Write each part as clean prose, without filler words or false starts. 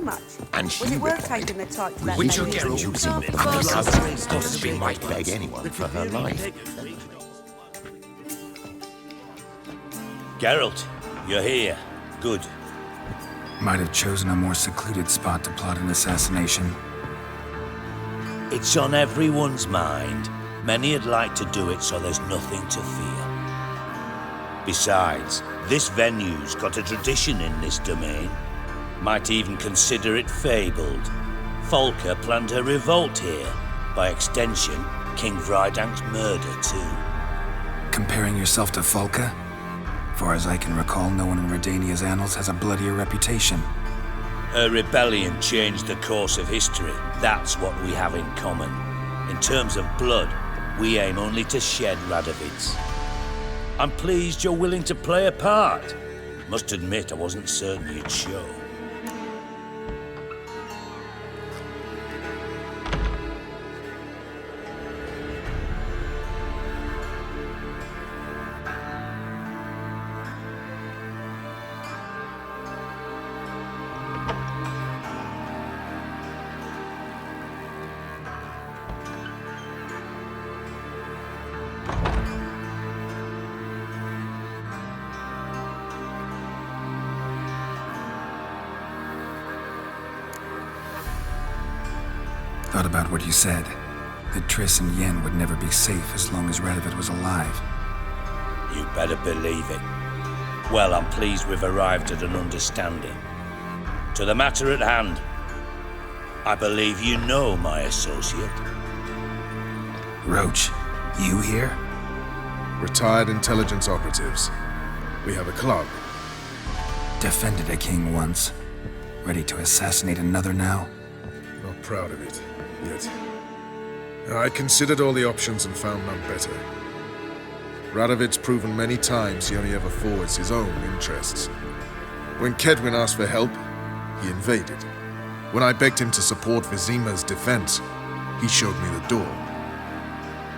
pay much? And she Was it worth replied, taking the type to that "Which lady? will get you some because she might beg anyone for her life." Geralt, you're here. Good. Might have chosen a more secluded spot to plot an assassination. It's on everyone's mind. Many would like to do it, so there's nothing to fear. Besides, this venue's got a tradition in this domain. Might even consider it fabled. Folka planned her revolt here. By extension, King Vrydank's murder, too. Comparing yourself to Folka? Far as I can recall, no one in Redania's annals has a bloodier reputation. Her rebellion changed the course of history. That's what we have in common. In terms of blood, we aim only to shed Radovid's. I'm pleased you're willing to play a part. Must admit, I wasn't certain you'd show. Thought about what you said. That Triss and Yen would never be safe as long as Radovid was alive. You better believe it. Well, I'm pleased we've arrived at an understanding. To the matter at hand, I believe you know my associate. Roach, you here? Retired intelligence operatives. We have a club. Defended a king once. Ready to assassinate another now? Not proud of it, yet. I considered all the options and found none better. Radovid's proven many times he only ever forwards his own interests. When Kedwin asked for help, he invaded. When I begged him to support Vizima's defense, he showed me the door.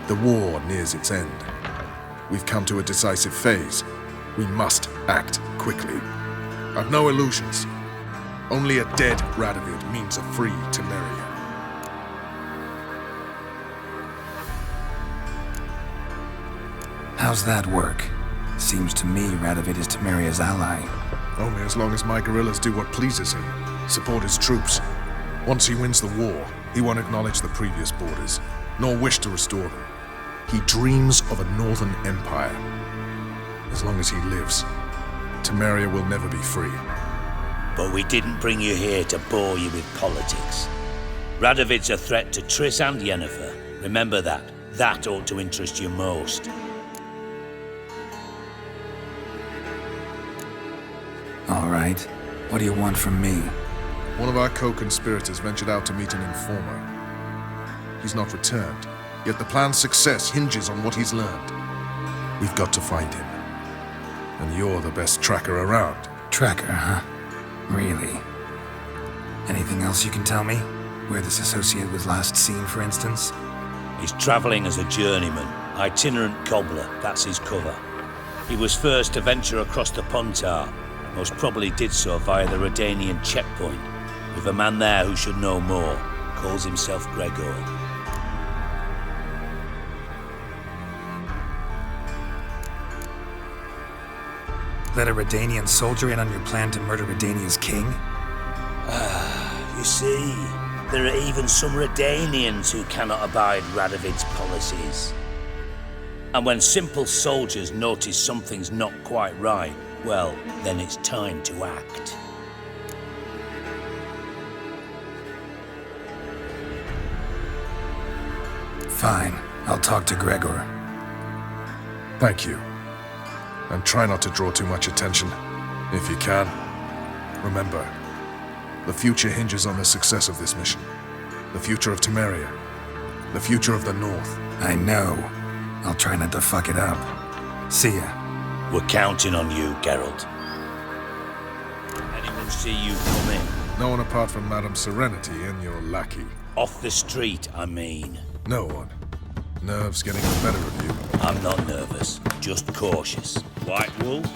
The war nears its end. We've come to a decisive phase. We must act quickly. I've no illusions. Only a dead Radovid means a free Temeria. How's that work? Seems to me Radovid is Temeria's ally. Only as long as my guerrillas do what pleases him. Support his troops. Once he wins the war, he won't acknowledge the previous borders, nor wish to restore them. He dreams of a northern empire. As long as he lives, Temeria will never be free. But we didn't bring you here to bore you with politics. Radovid's a threat to Triss and Yennefer. Remember that. That ought to interest you most. All right. What do you want from me? One of our co-conspirators ventured out to meet an informer. He's not returned, yet the plan's success hinges on what he's learned. We've got to find him. And you're the best tracker around. Tracker, huh? Really? Anything else you can tell me? Where this associate was last seen, for instance? He's traveling as a journeyman, itinerant cobbler, that's his cover. He was first to venture across the Pontar, most probably did so via the Redanian checkpoint, with a man there who should know more, calls himself Gregor. Let a Redanian soldier in on your plan to murder Redania's king? You see, there are even some Redanians who cannot abide Radovid's policies. And when simple soldiers notice something's not quite right, well, then it's time to act. Fine. I'll talk to Gregor. Thank you. And try not to draw too much attention, if you can. Remember, the future hinges on the success of this mission. The future of Temeria. The future of the North. I know. I'll try not to fuck it up. See ya. We're counting on you, Geralt. Anyone see you come in? No one apart from Madame Serenity and your lackey. Off the street, I mean. No one. Nerves getting the better of you. I'm not nervous, just cautious. White Wolf?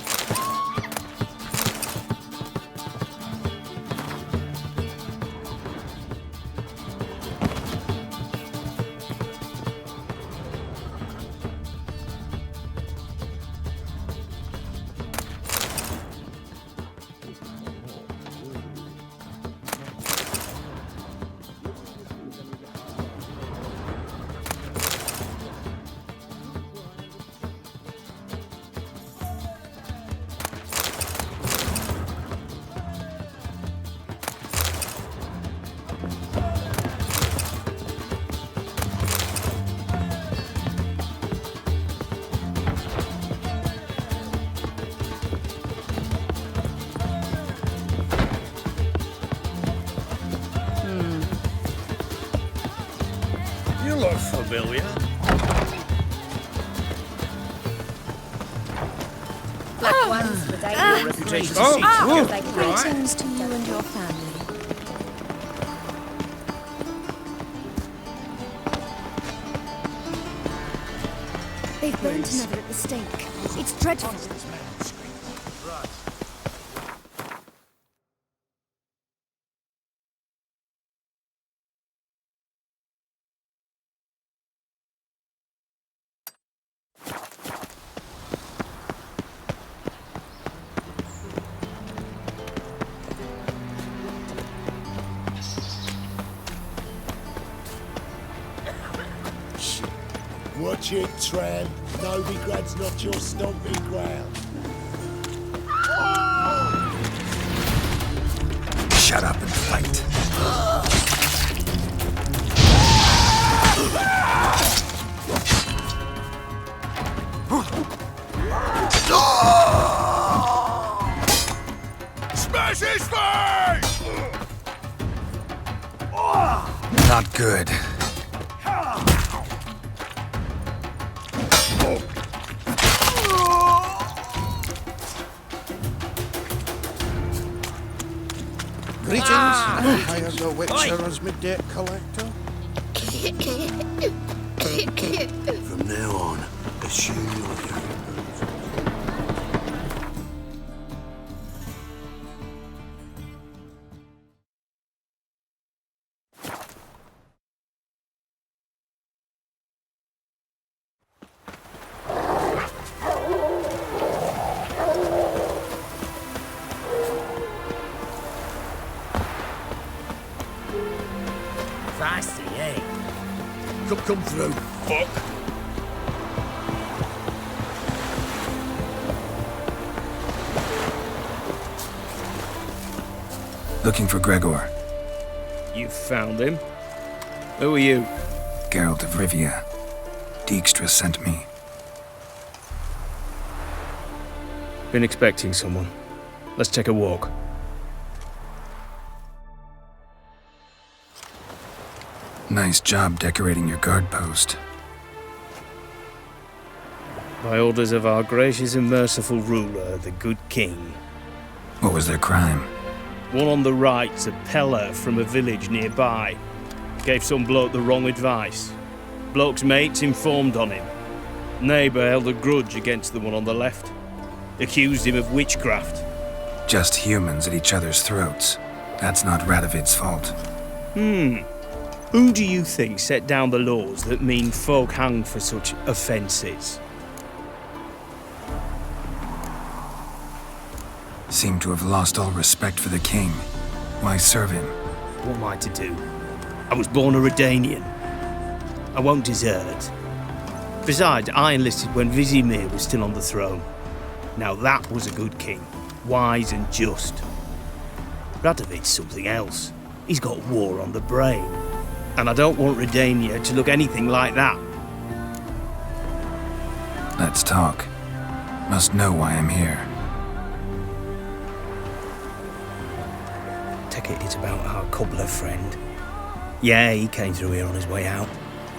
look familiar. Black ones for daily. Reputation's Oh, a They Greetings to you and your family. They've burnt another at the stake. It's dreadful. Watch it, Tran. Novigrad's not your stomping ground. Shut up and fight. Smash his face! Not good. Greetings. I hired the Witcher as my debt collector. From now on, assume you're here. Feisty, eh? Come through, fuck. Looking for Gregor. You found him? Who are you? Geralt of Rivia. Dijkstra sent me. Been expecting someone. Let's take a walk. Nice job decorating your guard post. By orders of our gracious and merciful ruler, the good king. What was their crime? One on the right's a peller from a village nearby. Gave some bloke the wrong advice. Bloke's mates informed on him. Neighbour held a grudge against the one on the left. Accused him of witchcraft. Just humans at each other's throats. That's not Radovid's fault. Who do you think set down the laws that mean folk hang for such offences? Seem to have lost all respect for the king. Why serve him? What am I to do? I was born a Redanian. I won't desert. Besides, I enlisted when Vizimir was still on the throne. Now that was a good king, wise and just. Radovid's something else. He's got war on the brain. And I don't want Redania to look anything like that. Let's talk. Must know why I'm here. Take it it's about our cobbler friend. Yeah, he came through here on his way out.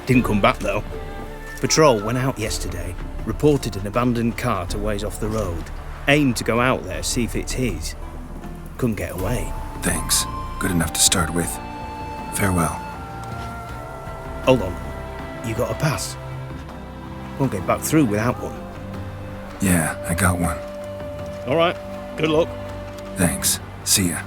Didn't come back though. Patrol went out yesterday, reported an abandoned cart a ways off the road. Aimed to go out there, see if it's his. Couldn't get away. Thanks. Good enough to start with. Farewell. Hold on. You got a pass? Won't get back through without one. Yeah, I got one. Alright, good luck. Thanks. See ya.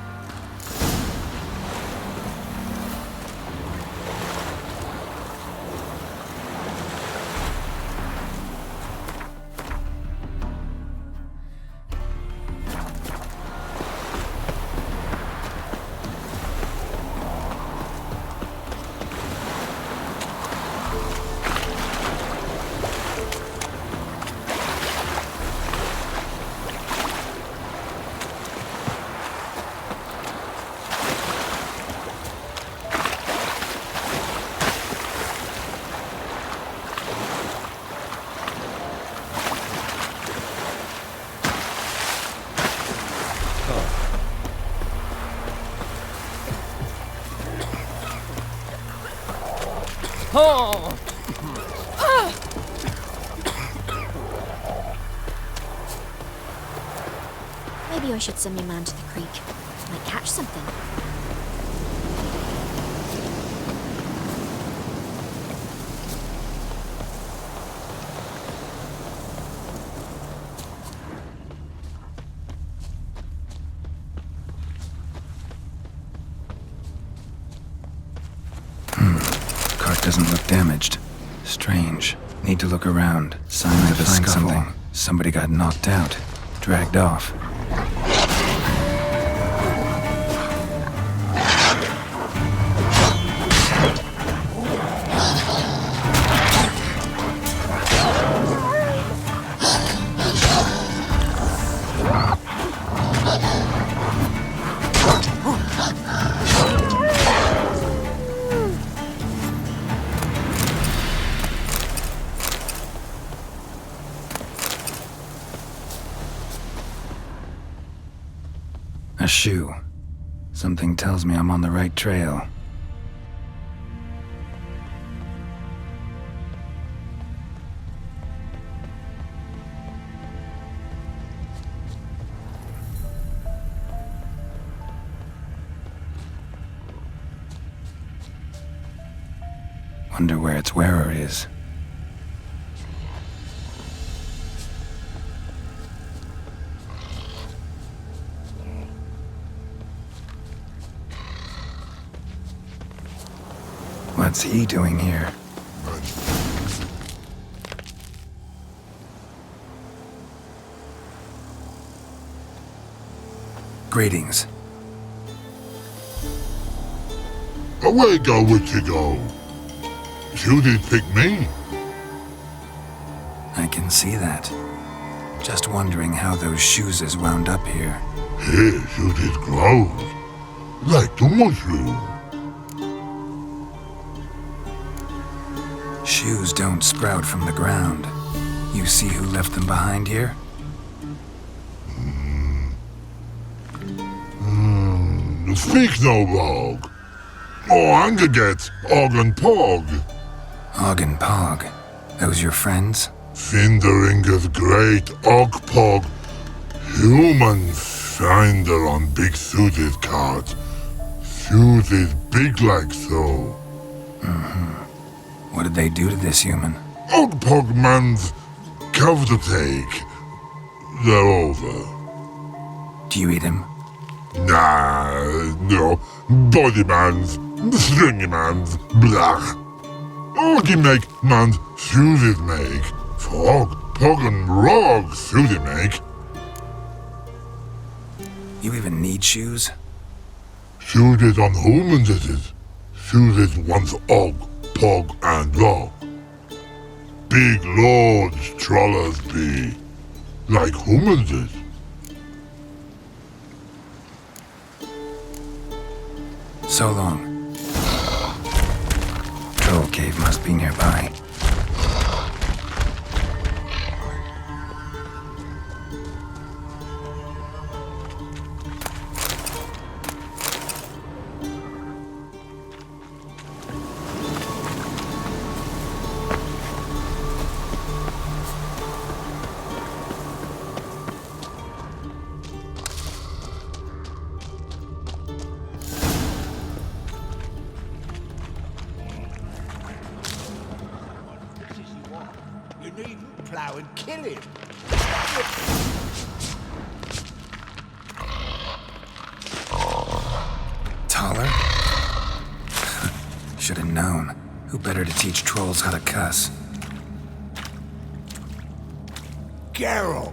Maybe I should send my man to the creek. Might catch something. Cart doesn't look damaged. Strange. Need to look around. Signs of a scuffle. Somebody got knocked out. Dragged off. A shoe. Something tells me I'm on the right trail. Wonder where its wearer is. What's he doing here? Greetings. Away go with you go. You did pick me. I can see that. Just wondering how those shoes wound up here. Here you did grow. Like the mushroom. Shoes don't sprout from the ground. You see who left them behind here? Speak no log. Or anger get Og and Pog. Og and Pog. Those your friends? Finderinger's great Og Pog. Human finder on big suited cart. Suited big like so. What did they do to this human? Og Pog man's cover to take. They're over. Do you eat him? Nah, no. Body man's, stringy man's, blah. Orgy make man's suited make. Frog, Pog and Rog suited make. You even need shoes? Suited on humans it is. Suited once Og, Pog and Log. Big lords trollers be. Like humans is. So long. Troll cave must be nearby. You needn't plough and kill him. Taller? Should have known. Who better to teach trolls how to cuss? Geralt,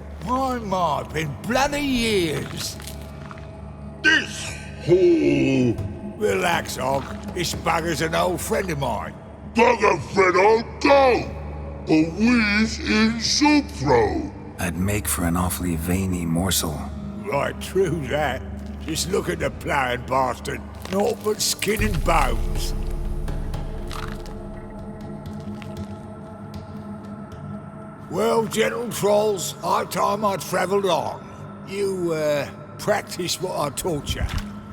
my, been bloody years. This whole Relax, Og. This bugger's an old friend of mine. bugger Fred go. A wheeze in soup throw. I'd make for an awfully veiny morsel. Right, true that. Just look at the ploughing bastard. Naught but skin and bones. Well, gentle trolls, high time I travelled on. You, practice what I taught you.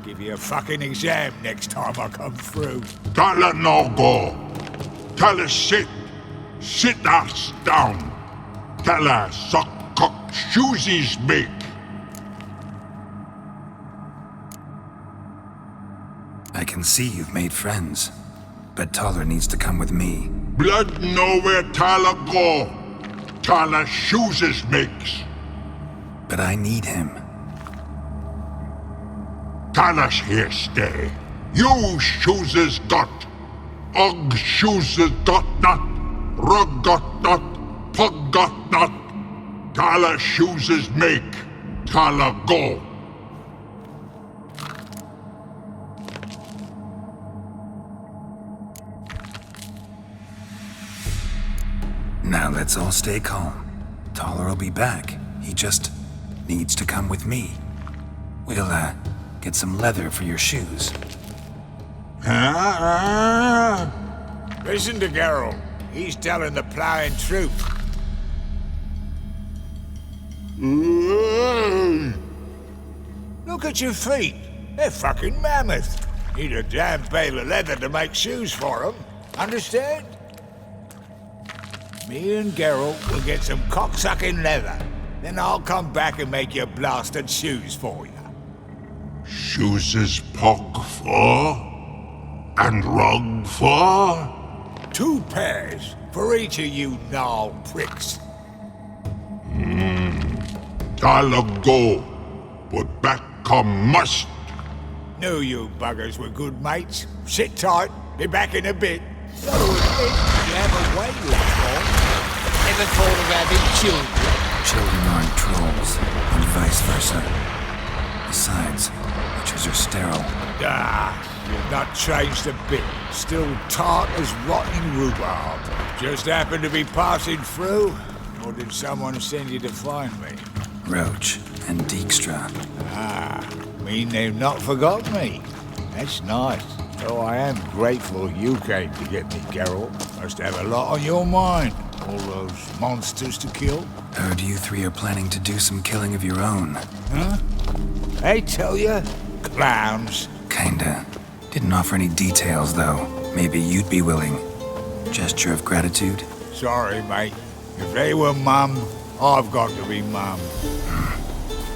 Give you a fucking exam next time I come through. Can't let no go. Tell her sit. Sit ass down. Tell her suck cock shoesies make. I can see you've made friends, but Taller needs to come with me. Blood know where Tala go. Tala shoeses makes. But I need him. Tala's here stay. You shoeses got. Og shoeses got not. Rug got not. Pug got not. Tala shoeses make. Tala go. Now let's all stay calm. Taller will be back. He just needs to come with me. We'll, get some leather for your shoes. Listen to Geralt. He's telling the plowing truth. Look at your feet. They're fucking mammoth. Need a damn bale of leather to make shoes for them. Understand? Me and Geralt will get some cocksucking leather. Then I'll come back and make your blasted shoes for you. Shoeses pog for? And rug for? 2 pairs for each of you gnarled pricks. Tala go. But back come must. Knew you buggers were good mates. Sit tight. Be back in a bit. Gotta admit, you have a way with Paul. Ever thought of having children? Children aren't trolls, and vice versa. Besides, witches are sterile. You've not changed a bit. Still tart as rotting rhubarb. Just happened to be passing through? Or did someone send you to find me? Roach and Dijkstra. Mean they've not forgotten me. That's nice. Though I am grateful you came to get me, Geralt. Must have a lot on your mind. All those monsters to kill. Heard you 3 are planning to do some killing of your own. Huh? They tell you? Clowns. Kinda. Didn't offer any details, though. Maybe you'd be willing. Gesture of gratitude? Sorry, mate. If they were mum, I've got to be mum.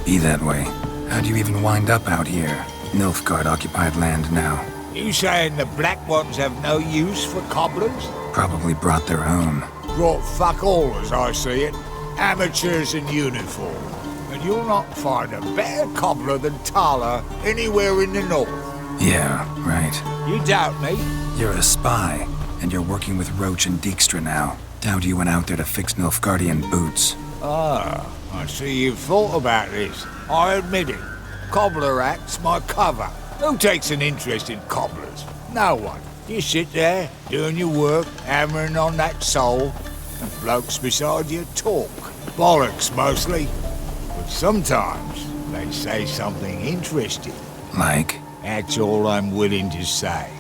Be that way. How'd you even wind up out here? Nilfgaard-occupied land now. You saying the Black Ones have no use for cobblers? Probably brought their own. Brought fuck all, as I see it. Amateurs in uniform. And you'll not find a better cobbler than Tala anywhere in the north. Yeah, right. You doubt me? You're a spy, and you're working with Roach and Dijkstra now. Doubt you went out there to fix Nilfgaardian boots. I see you've thought about this. I admit it. Cobbler act's my cover. Who takes an interest in cobblers? No one. You sit there, doing your work, hammering on that sole, and blokes beside you talk. Bollocks, mostly. But sometimes they say something interesting. Like? That's all I'm willing to say.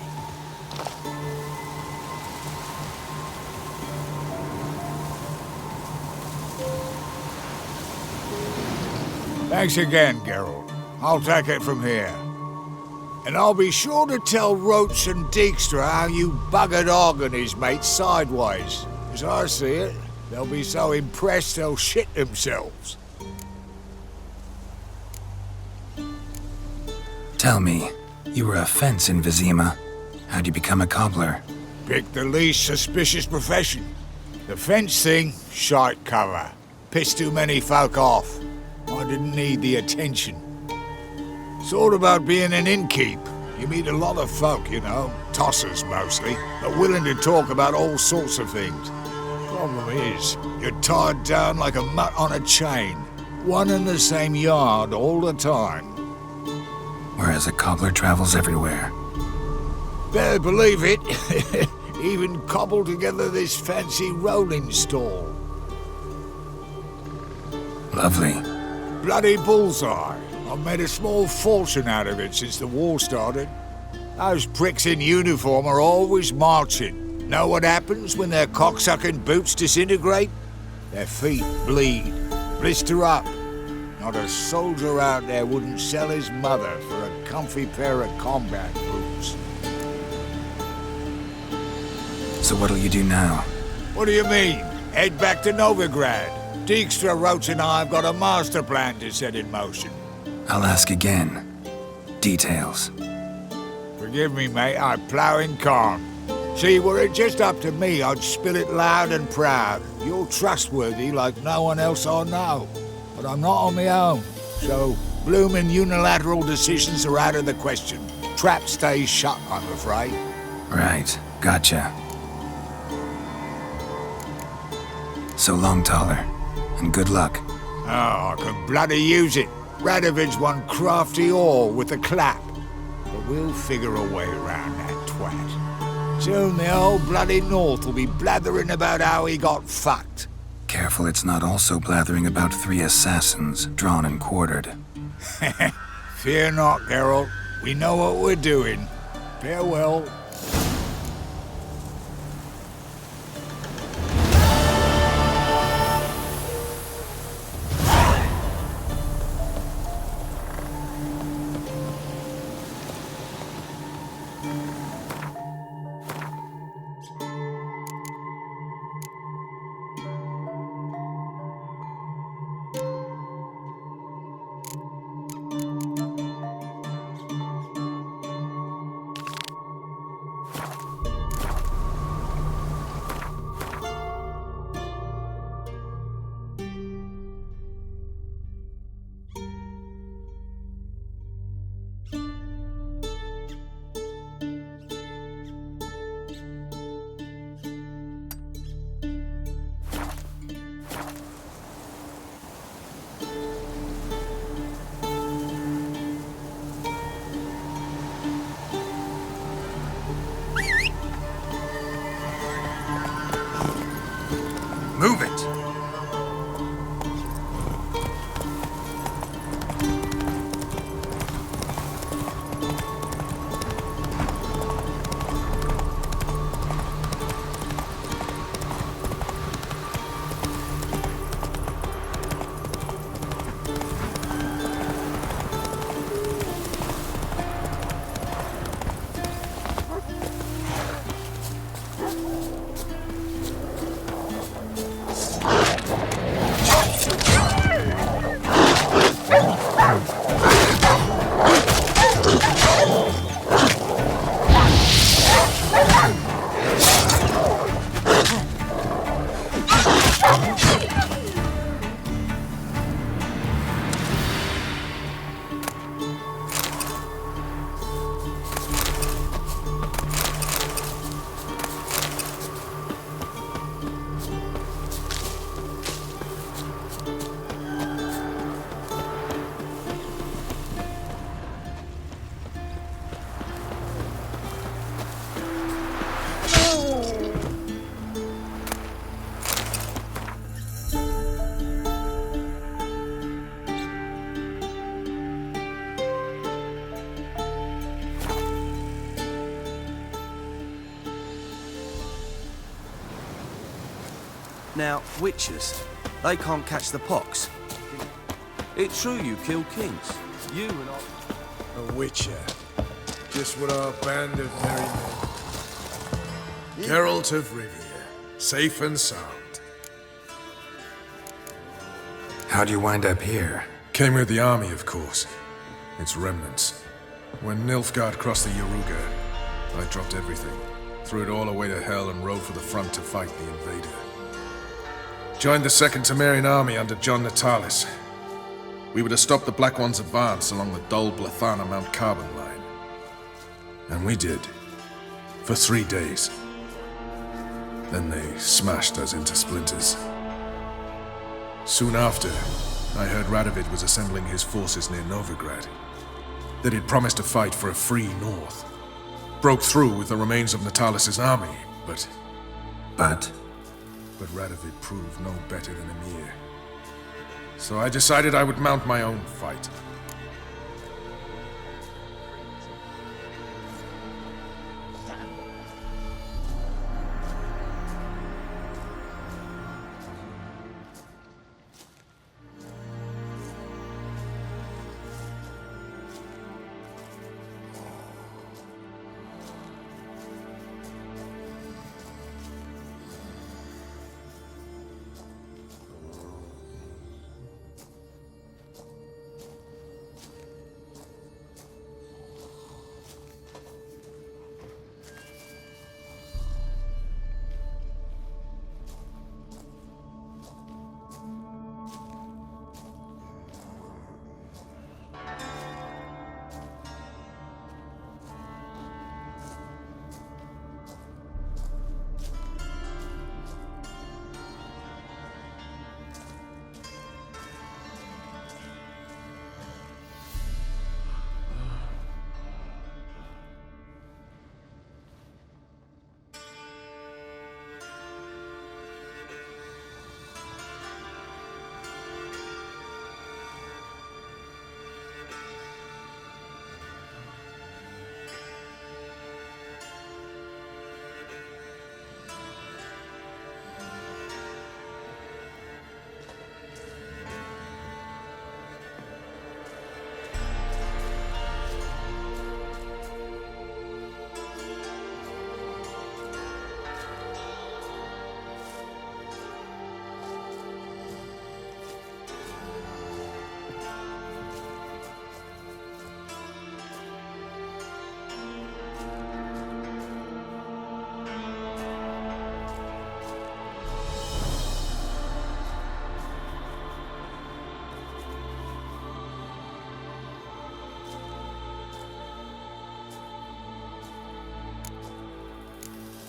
Thanks again, Geralt. I'll take it from here. And I'll be sure to tell Roach and Dijkstra how you buggered Og and his mates sideways. As I see it, they'll be so impressed they'll shit themselves. Tell me, you were a fence in Vizima. How'd you become a cobbler? Pick the least suspicious profession. The fence thing, shite cover. Pissed too many folk off. I didn't need the attention. It's all about being an innkeep. You meet a lot of folk, you know, tossers mostly, but willing to talk about all sorts of things. Problem is, you're tied down like a mutt on a chain. One and the same yard all the time. Whereas a cobbler travels everywhere. Better believe it. Even cobbled together this fancy rolling stall. Lovely. Bloody bullseye. I've made a small fortune out of it since the war started. Those pricks in uniform are always marching. Know what happens when their cocksucking boots disintegrate? Their feet bleed, blister up. Not a soldier out there wouldn't sell his mother for a comfy pair of combat boots. So what'll you do now? What do you mean? Head back to Novigrad. Dijkstra, Roach and I have got a master plan to set in motion. I'll ask again. Details. Forgive me, mate, I'm ploughing calm. See, were it just up to me, I'd spill it loud and proud. You're trustworthy like no one else I know. But I'm not on my own, so bloomin' unilateral decisions are out of the question. Trap stays shut, I'm afraid. Right, gotcha. So long, Taller, and good luck. Oh, I could bloody use it. Radovid's one crafty ore with a clap. But we'll figure a way around that twat. Soon the old bloody North will be blathering about how he got fucked. Careful it's not also blathering about 3 assassins, drawn and quartered. Fear not, Geralt. We know what we're doing. Farewell. Move it! Now, witches, they can't catch the pox. It's true you kill kings. You and I... A witcher. Just what our band of merry men. Geralt of Rivia, safe and sound. How'd you wind up here? Came with the army, of course. Its remnants. When Nilfgaard crossed the Yaruga, I dropped everything. Threw it all away to hell and rode for the front to fight the invader. Joined the Second Temerian army under John Natalis. We were to stop the Black One's advance along the Dol Blathana Mount Carbon line. And we did. For 3 days. Then they smashed us into splinters. Soon after, I heard Radovid was assembling his forces near Novigrad. That he'd promised to fight for a free North. Broke through with the remains of Natalis' army, but... But Radovid proved no better than Emir. So I decided I would mount my own fight.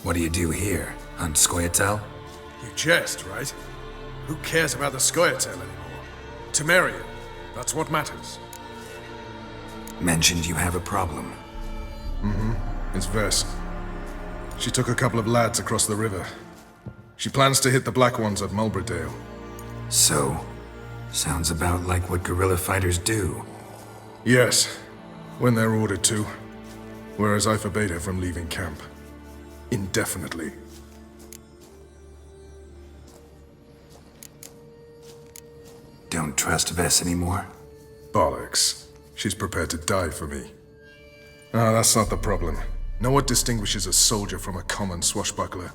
What do you do here? Hunt Scoia'tael? You jest, right? Who cares about the Scoia'tael anymore? Temeria, that's what matters. Mentioned you have a problem. It's Vess. She took a couple of lads across the river. She plans to hit the Black Ones at Mulbridale. So, sounds about like what guerrilla fighters do. Yes, when they're ordered to. Whereas I forbade her from leaving camp. Indefinitely. Don't trust Vess anymore? Bollocks. She's prepared to die for me. Ah, that's not the problem. Know what distinguishes a soldier from a common swashbuckler?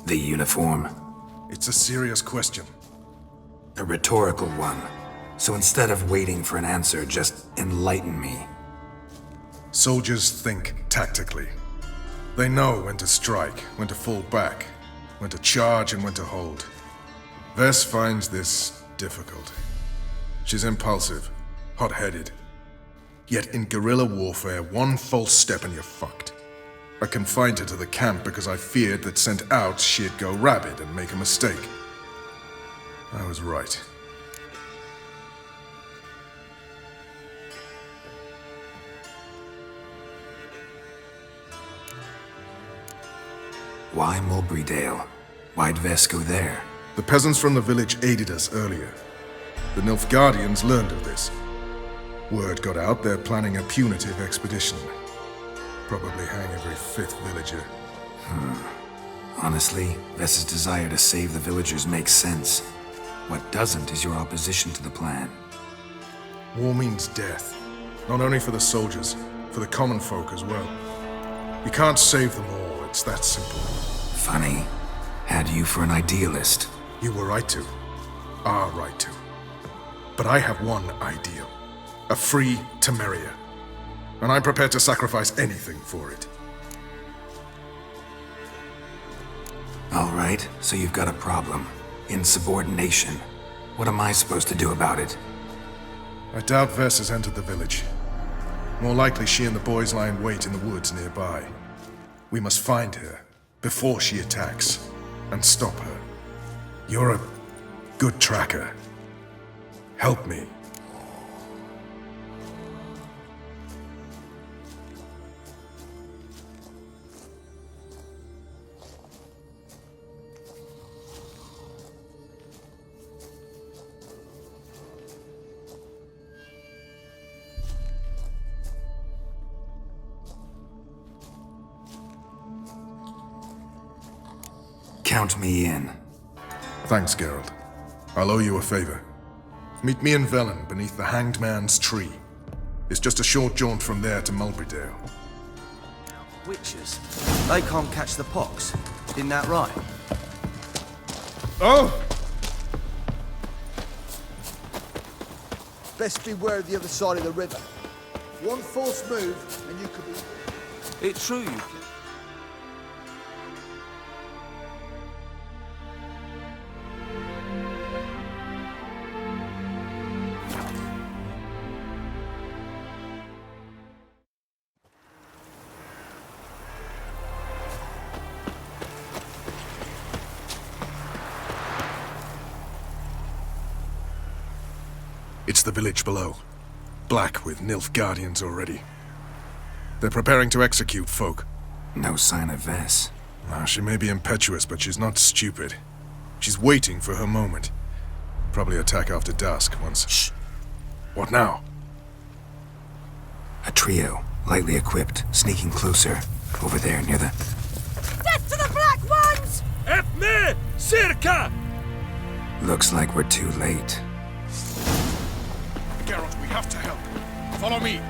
The uniform. It's a serious question. A rhetorical one. So instead of waiting for an answer, just enlighten me. Soldiers think tactically. They know when to strike, when to fall back, when to charge and when to hold. Vess finds this difficult. She's impulsive, hot-headed. Yet in guerrilla warfare, one false step and you're fucked. I confined her to the camp because I feared that sent out she'd go rabid and make a mistake. I was right. Why Mulbridale? Why'd Vess go there? The peasants from the village aided us earlier. The Nilfgaardians learned of this. Word got out they're planning a punitive expedition. Probably hang every fifth villager. Honestly, Vess's desire to save the villagers makes sense. What doesn't is your opposition to the plan. War means death. Not only for the soldiers, for the common folk as well. You can't save them all, it's that simple. Funny. Had you for an idealist. You were right to. Are right to. But I have one ideal. A free Temeria. And I'm prepared to sacrifice anything for it. All right, so you've got a problem. Insubordination. What am I supposed to do about it? I doubt Vess has entered the village. More likely she and the boys lie in wait in the woods nearby. We must find her before she attacks and stop her. You're a good tracker. Help me. Count me in. Thanks, Geralt. I'll owe you a favor. Meet me in Velen beneath the Hanged Man's tree. It's just a short jaunt from there to Mulbridale. Witches? They can't catch the pox. Isn't that right? Oh! Best beware of the other side of the river. One false move, and you could be... It's true, you... It's the village below. Black with Nilfgaardians already. They're preparing to execute folk. No sign of Vess. She may be impetuous, but she's not stupid. She's waiting for her moment. Probably attack after dusk once... Shh! What now? A trio, lightly equipped, sneaking closer. Over there, near the... Death to the Black Ones! Help me! Circa! Looks like we're too late. Geralt, we have to help. Follow me.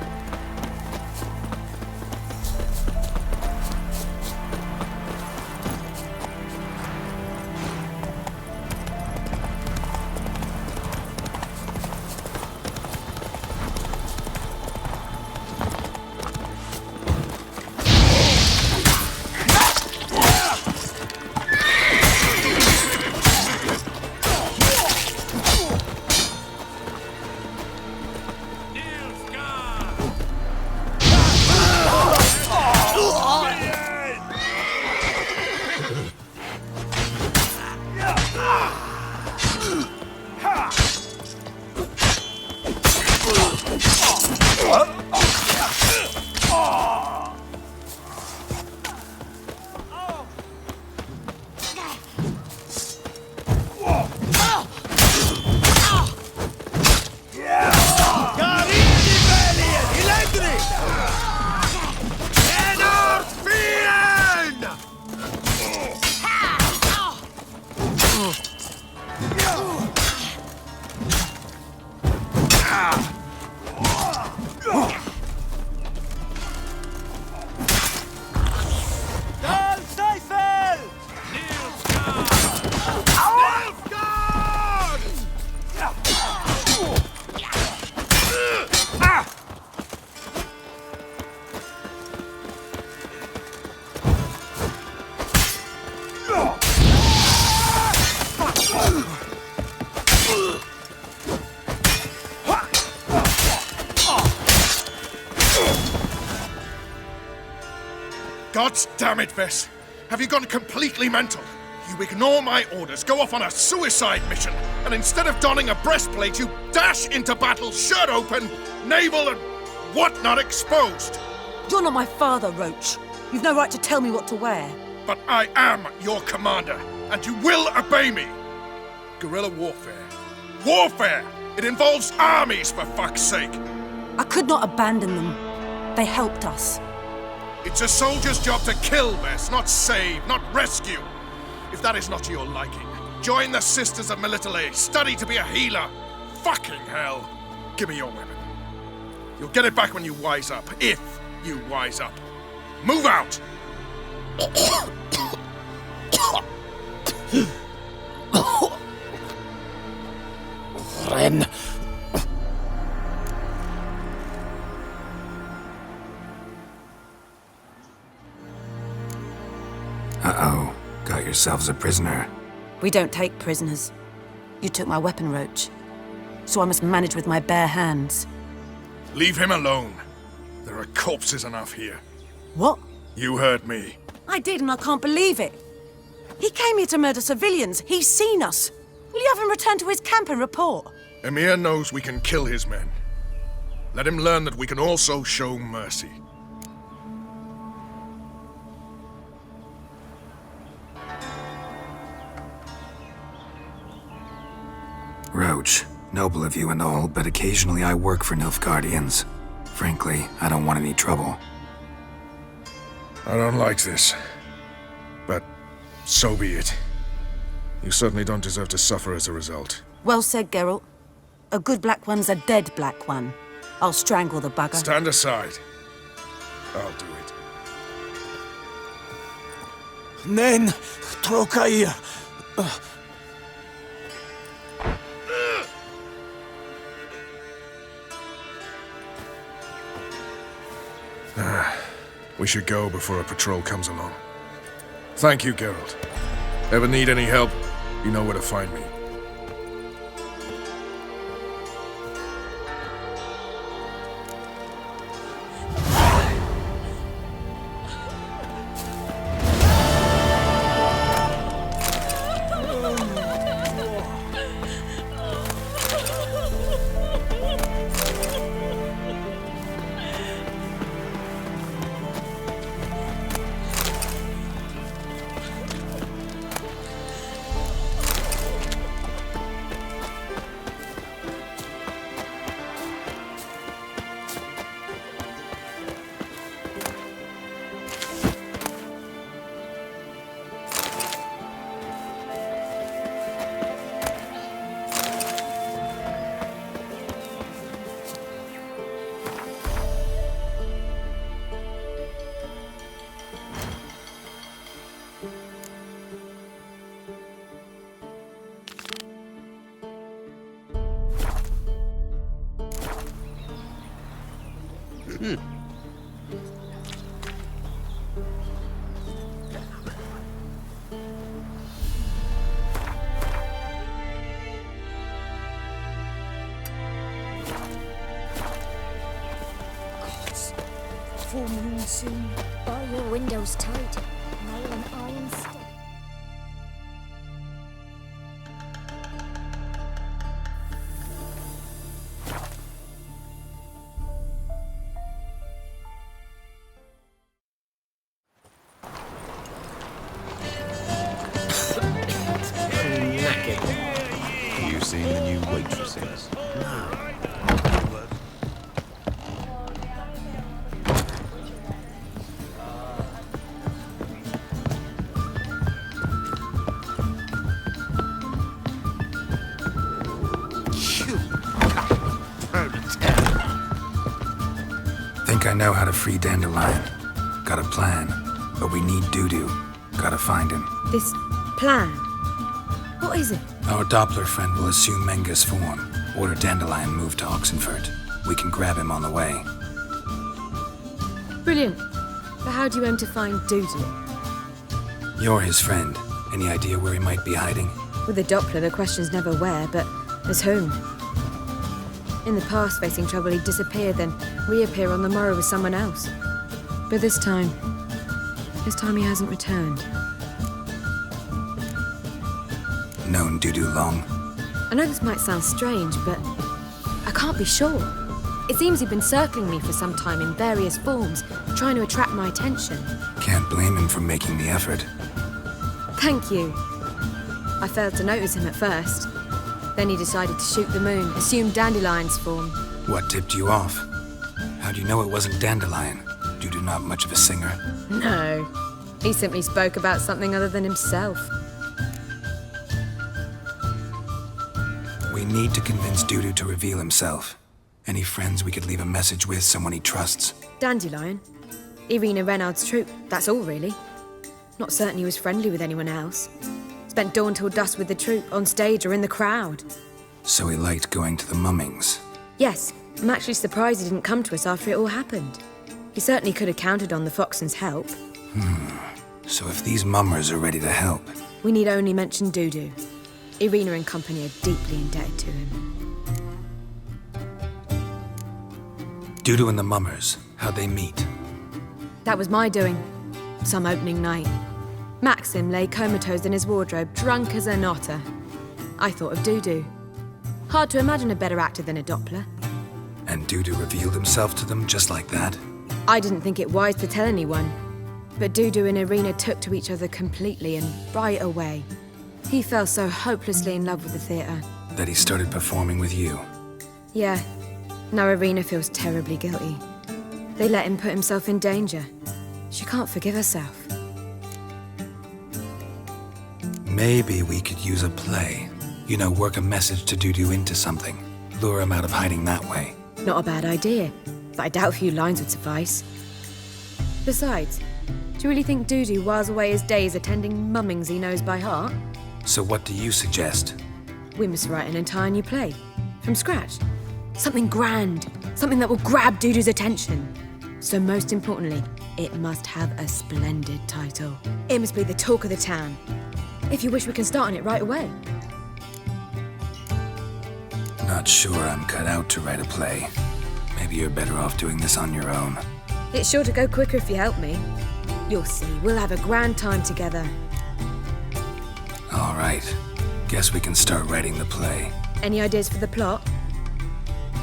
God damn it, Vess. Have you gone completely mental? You ignore my orders, go off on a suicide mission, and instead of donning a breastplate, you dash into battle, shirt open, navel and whatnot exposed. You're not my father, Roach. You've no right to tell me what to wear. But I am your commander, and you will obey me. Guerrilla warfare. Warfare! It involves armies, for fuck's sake. I could not abandon them. They helped us. It's a soldier's job to kill, Vess, not save, not rescue. If that is not to your liking, join the Sisters of Melitele. Study to be a healer. Fucking hell. Give me your weapon. You'll get it back when you wise up, if you wise up. Move out! Ren. Uh-oh. Got yourselves a prisoner. We don't take prisoners. You took my weapon, Roach. So I must manage with my bare hands. Leave him alone. There are corpses enough here. What? You heard me. I did, and I can't believe it. He came here to murder civilians. He's seen us. Will you have him return to his camp and report? Emir knows we can kill his men. Let him learn that we can also show mercy. Roach, noble of you and all, but occasionally I work for Nilfgaardians. Frankly, I don't want any trouble. I don't like this. But so be it. You certainly don't deserve to suffer as a result. Well said, Geralt. A good black one's a dead black one. I'll strangle the bugger. Stand aside. I'll do it. Nen, Trokair. We should go before a patrol comes along. Thank you, Geralt. Ever need any help, you know where to find me. Full moon soon. Bar your windows tight. Nail an iron step. You seen the new waitresses? Think I know how to free Dandelion. Got a plan, but we need Dudu. Gotta find him. This plan? What is it? Our Doppler friend will assume Menga's form. Order Dandelion move to Oxenfurt. We can grab him on the way. Brilliant. But how do you aim to find Dudu? You're his friend. Any idea where he might be hiding? With the Doppler, the question's never where, but as whom. In the past, facing trouble, he'd disappear, then reappear on the morrow with someone else. But this time, This time he hasn't returned. Known Dudu long? I know this might sound strange, but I can't be sure. It seems he'd been circling me for some time in various forms, trying to attract my attention. Can't blame him for making the effort. Thank you. I failed to notice him at first. Then he decided to shoot the moon, assumed Dandelion's form. What tipped you off? How'd you know it wasn't Dandelion? Dudu not much of a singer. No, he simply spoke about something other than himself. We need to convince Dudu to reveal himself. Any friends we could leave a message with, someone he trusts? Dandelion? Irina Renard's troupe, that's all really. Not certain he was friendly with anyone else. Spent dawn till dusk with the troupe, on stage or in the crowd. So he liked going to the mummings. Yes, I'm actually surprised he didn't come to us after it all happened. He certainly could have counted on the Foxen's help. So if these mummers are ready to help... We need only mention Dudu. Irina and company are deeply indebted to him. Dudu and the mummers, how'd they meet? That was my doing. Some opening night. Maxim lay comatose in his wardrobe, drunk as an otter. I thought of Dudu. Hard to imagine a better actor than a Doppler. And Dudu revealed himself to them just like that? I didn't think it wise to tell anyone. But Dudu and Irina took to each other completely and right away. He fell so hopelessly in love with the theatre. That he started performing with you? Yeah. Now Irina feels terribly guilty. They let him put himself in danger. She can't forgive herself. Maybe we could use a play. You know, work a message to Dudu into something. Lure him out of hiding that way. Not a bad idea, but I doubt a few lines would suffice. Besides, do you really think Dudu whiles away his days attending mummings he knows by heart? So what do you suggest? We must write an entire new play. From scratch. Something grand. Something that will grab Dudu's attention. So most importantly, it must have a splendid title. It must be the talk of the town. If you wish, we can start on it right away. Not sure I'm cut out to write a play. Maybe you're better off doing this on your own. It's sure to go quicker if you help me. You'll see, we'll have a grand time together. All right. Guess we can start writing the play. Any ideas for the plot?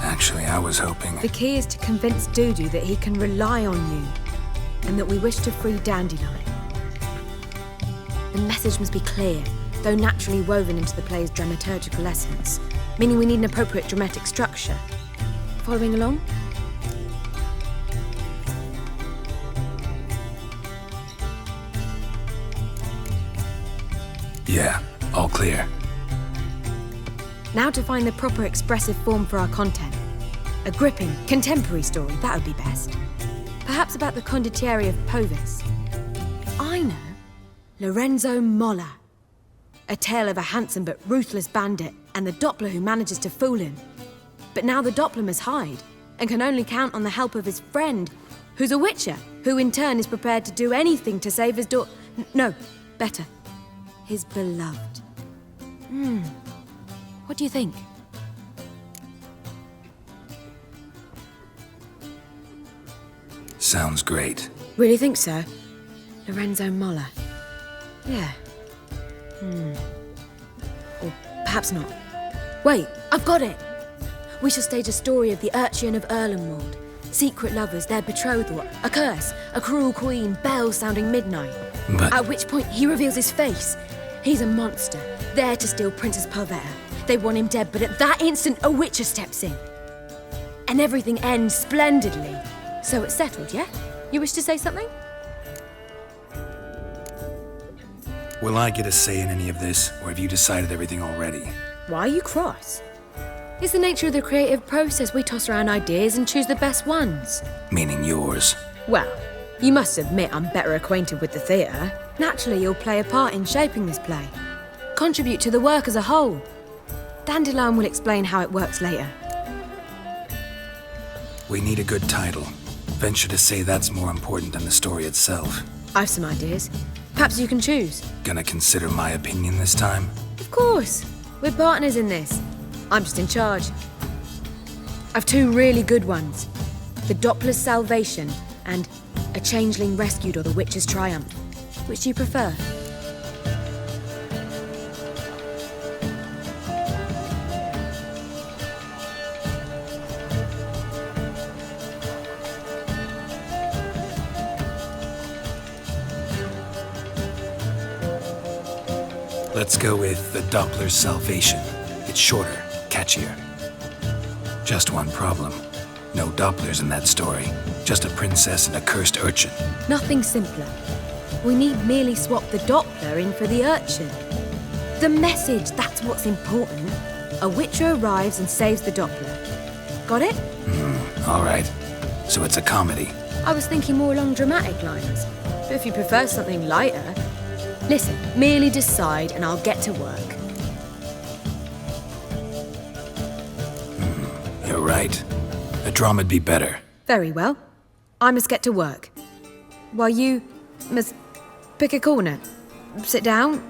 Actually, I was hoping... The key is to convince Dudu that he can rely on you, and that we wish to free Dandelion. The message must be clear, though naturally woven into the play's dramaturgical essence, meaning we need an appropriate dramatic structure. Following along? Yeah, all clear. Now to find the proper expressive form for our content. A gripping, contemporary story, that would be best. Perhaps about the condottieri of Povis. I know. Lorenzo Molla. A tale of a handsome but ruthless bandit and the Doppler who manages to fool him. But now the Doppler must hide and can only count on the help of his friend, who's a witcher, who in turn is prepared to do anything to save his no, better. His beloved. What do you think? Sounds great. Really think so? Lorenzo Molla. Yeah. Or perhaps not. Wait, I've got it! We shall stage a story of the Urcheon of Erlenwald. Secret lovers, their betrothal, a curse, a cruel queen, bells sounding midnight. But... At which point he reveals his face. He's a monster, there to steal Princess Pavetta. They want him dead, but at that instant, a witcher steps in. And everything ends splendidly. So it's settled, yeah? You wish to say something? Will I get a say in any of this, or have you decided everything already? Why are you cross? It's the nature of the creative process. We toss around ideas and choose the best ones. Meaning yours. Well, you must admit I'm better acquainted with the theatre. Naturally, you'll play a part in shaping this play. Contribute to the work as a whole. Dandelion will explain how it works later. We need a good title. Venture to say that's more important than the story itself. I've some ideas. Perhaps you can choose. Gonna consider my opinion this time? Of course. We're partners in this. I'm just in charge. I've two really good ones. The Doppler's Salvation and a changeling rescued, or the Witcher's triumph? Which do you prefer? Let's go with the Doppler's Salvation. It's shorter, catchier. Just one problem. No Dopplers in that story. Just a princess and a cursed urchin. Nothing simpler. We need merely swap the Doppler in for the urchin. The message, that's what's important. A Witcher arrives and saves the Doppler. Got it? All right. So it's a comedy. I was thinking more along dramatic lines. But if you prefer something lighter... Listen, merely decide and I'll get to work. You're right. A drama'd be better. Very well. I must get to work. While you must pick a corner, sit down,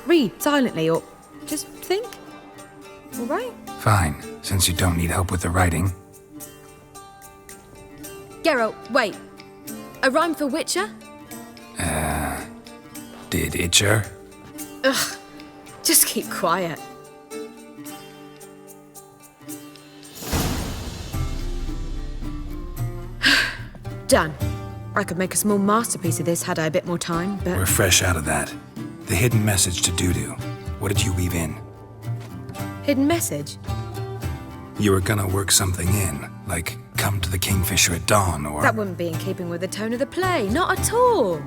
read silently, or just think. All right? Fine, since you don't need help with the writing. Geralt, wait. A rhyme for Witcher? Did Itcher? Ugh. Just keep quiet. Done. I could make a small masterpiece of this had I a bit more time, but... We're fresh out of that. The hidden message to Dudu. What did you weave in? Hidden message? You were gonna work something in, like come to the Kingfisher at dawn, or... That wouldn't be in keeping with the tone of the play, not at all.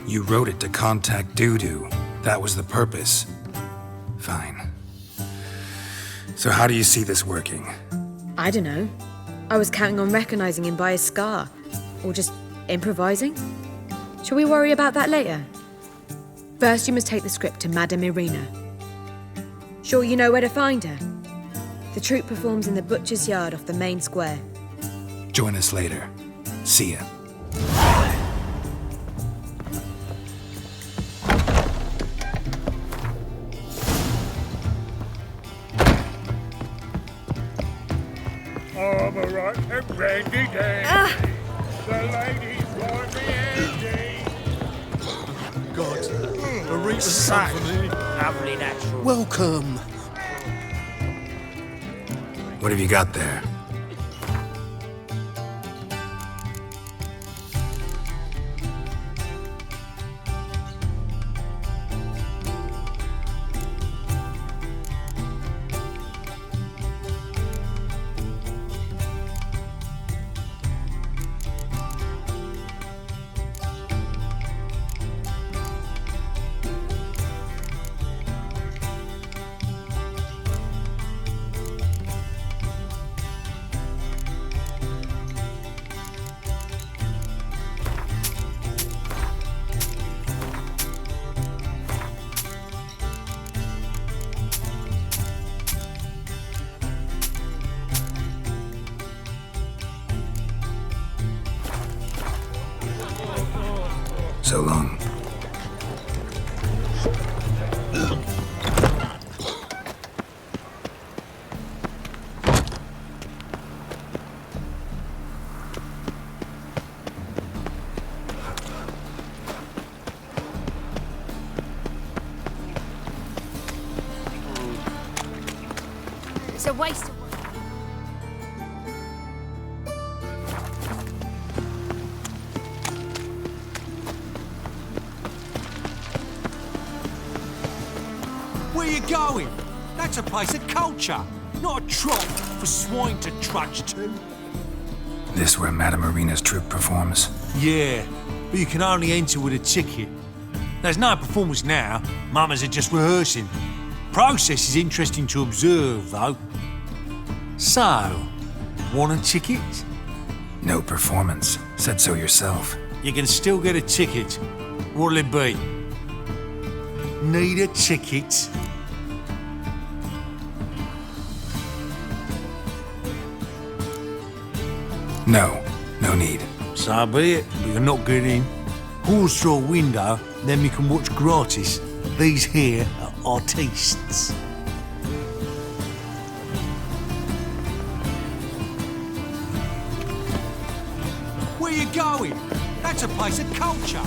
You wrote it to contact Dudu. That was the purpose. Fine. So how do you see this working? I don't know. I was counting on recognizing him by his scar. Or just improvising. Shall we worry about that later? First, you must take the script to Madame Irina. Sure you know where to find her? The troupe performs in the butcher's yard off the main square. Join us later. See ya. I'm a right and ready then. The ladies want me empty. God, Marita's son for me. Lovely natural. Welcome. What have you got there? So long. It's a waste of work. Where you going? That's a place of culture, not a trough for swine to trudge to. This where Madame Irina's troupe performs? Yeah, but you can only enter with a ticket. There's no performance now. Mamas are just rehearsing. Process is interesting to observe, though. So, want a ticket? No performance. Said so yourself. You can still get a ticket. What'll it be? Need a ticket? No. No need. So be it, but you're not getting in. Pause through a window, then we can watch gratis. These here are artistes. Where you going? That's a place of culture.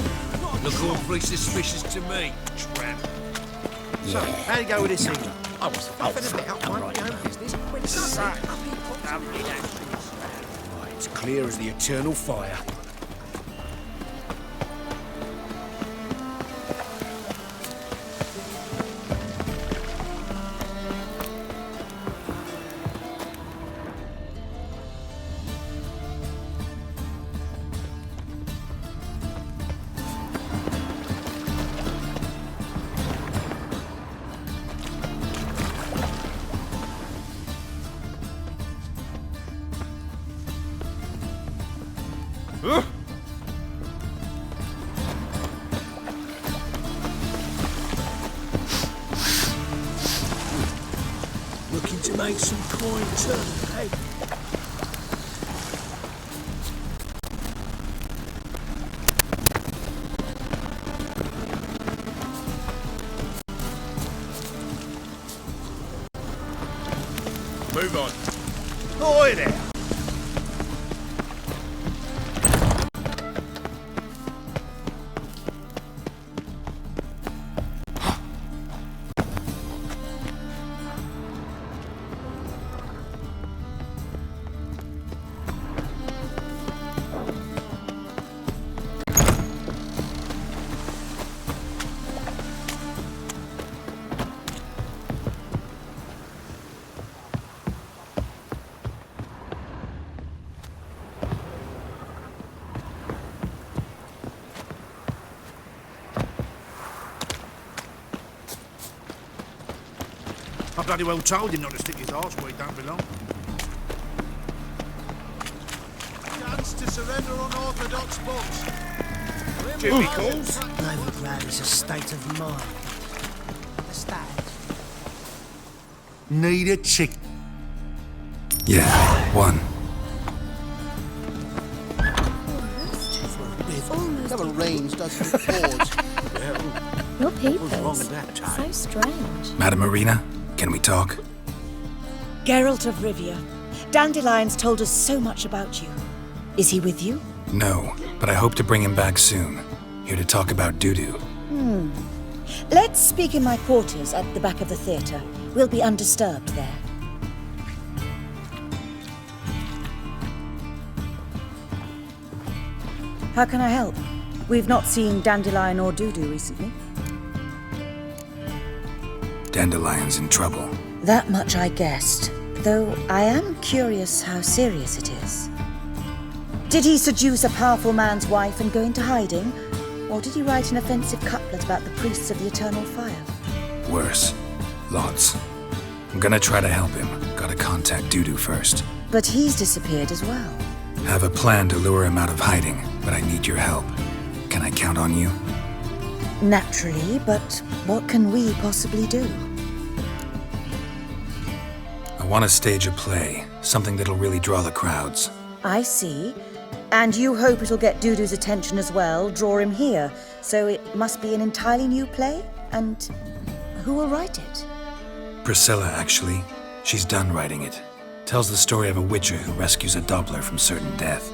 Look awfully suspicious to me, tramp. So, how'd it go with this evening? I was Nothing about mind your own business. When suddenly, Right, it's clear as the eternal fire. Looking to make some coin too, eh? move on. Oi there! I bloody well told him not to stick his arse where he don't belong. Chance to surrender unorthodox books. Jimmy calls. Novigrad is a state of mind. Understand? Need a chick. Yeah, one. Never rains, doesn't it? Pause. Your What's wrong peepers. with that, Ty? So strange. Madam Marina, can we talk? Geralt of Rivia. Dandelion's told us so much about you. Is he with you? No, but I hope to bring him back soon. Here to talk about Dudu. Let's speak in my quarters at the back of the theatre. We'll be undisturbed there. How can I help? We've not seen Dandelion or Dudu recently. Dandelion's in trouble. That much I guessed, though I am curious how serious it is. Did he seduce a powerful man's wife and go into hiding? Or did he write an offensive couplet about the priests of the eternal fire? Worse. Lots. I'm gonna try to help him. Gotta contact Dudu first. But he's disappeared as well. Have a plan to lure him out of hiding, but I need your help. Can I count on you? Naturally, but what can we possibly do? I want to stage a play, something that'll really draw the crowds. I see. And you hope it'll get Dudu's attention as well, draw him here. So it must be an entirely new play? And who will write it? Priscilla, actually. She's done writing it. Tells the story of a witcher who rescues a Doppler from certain death.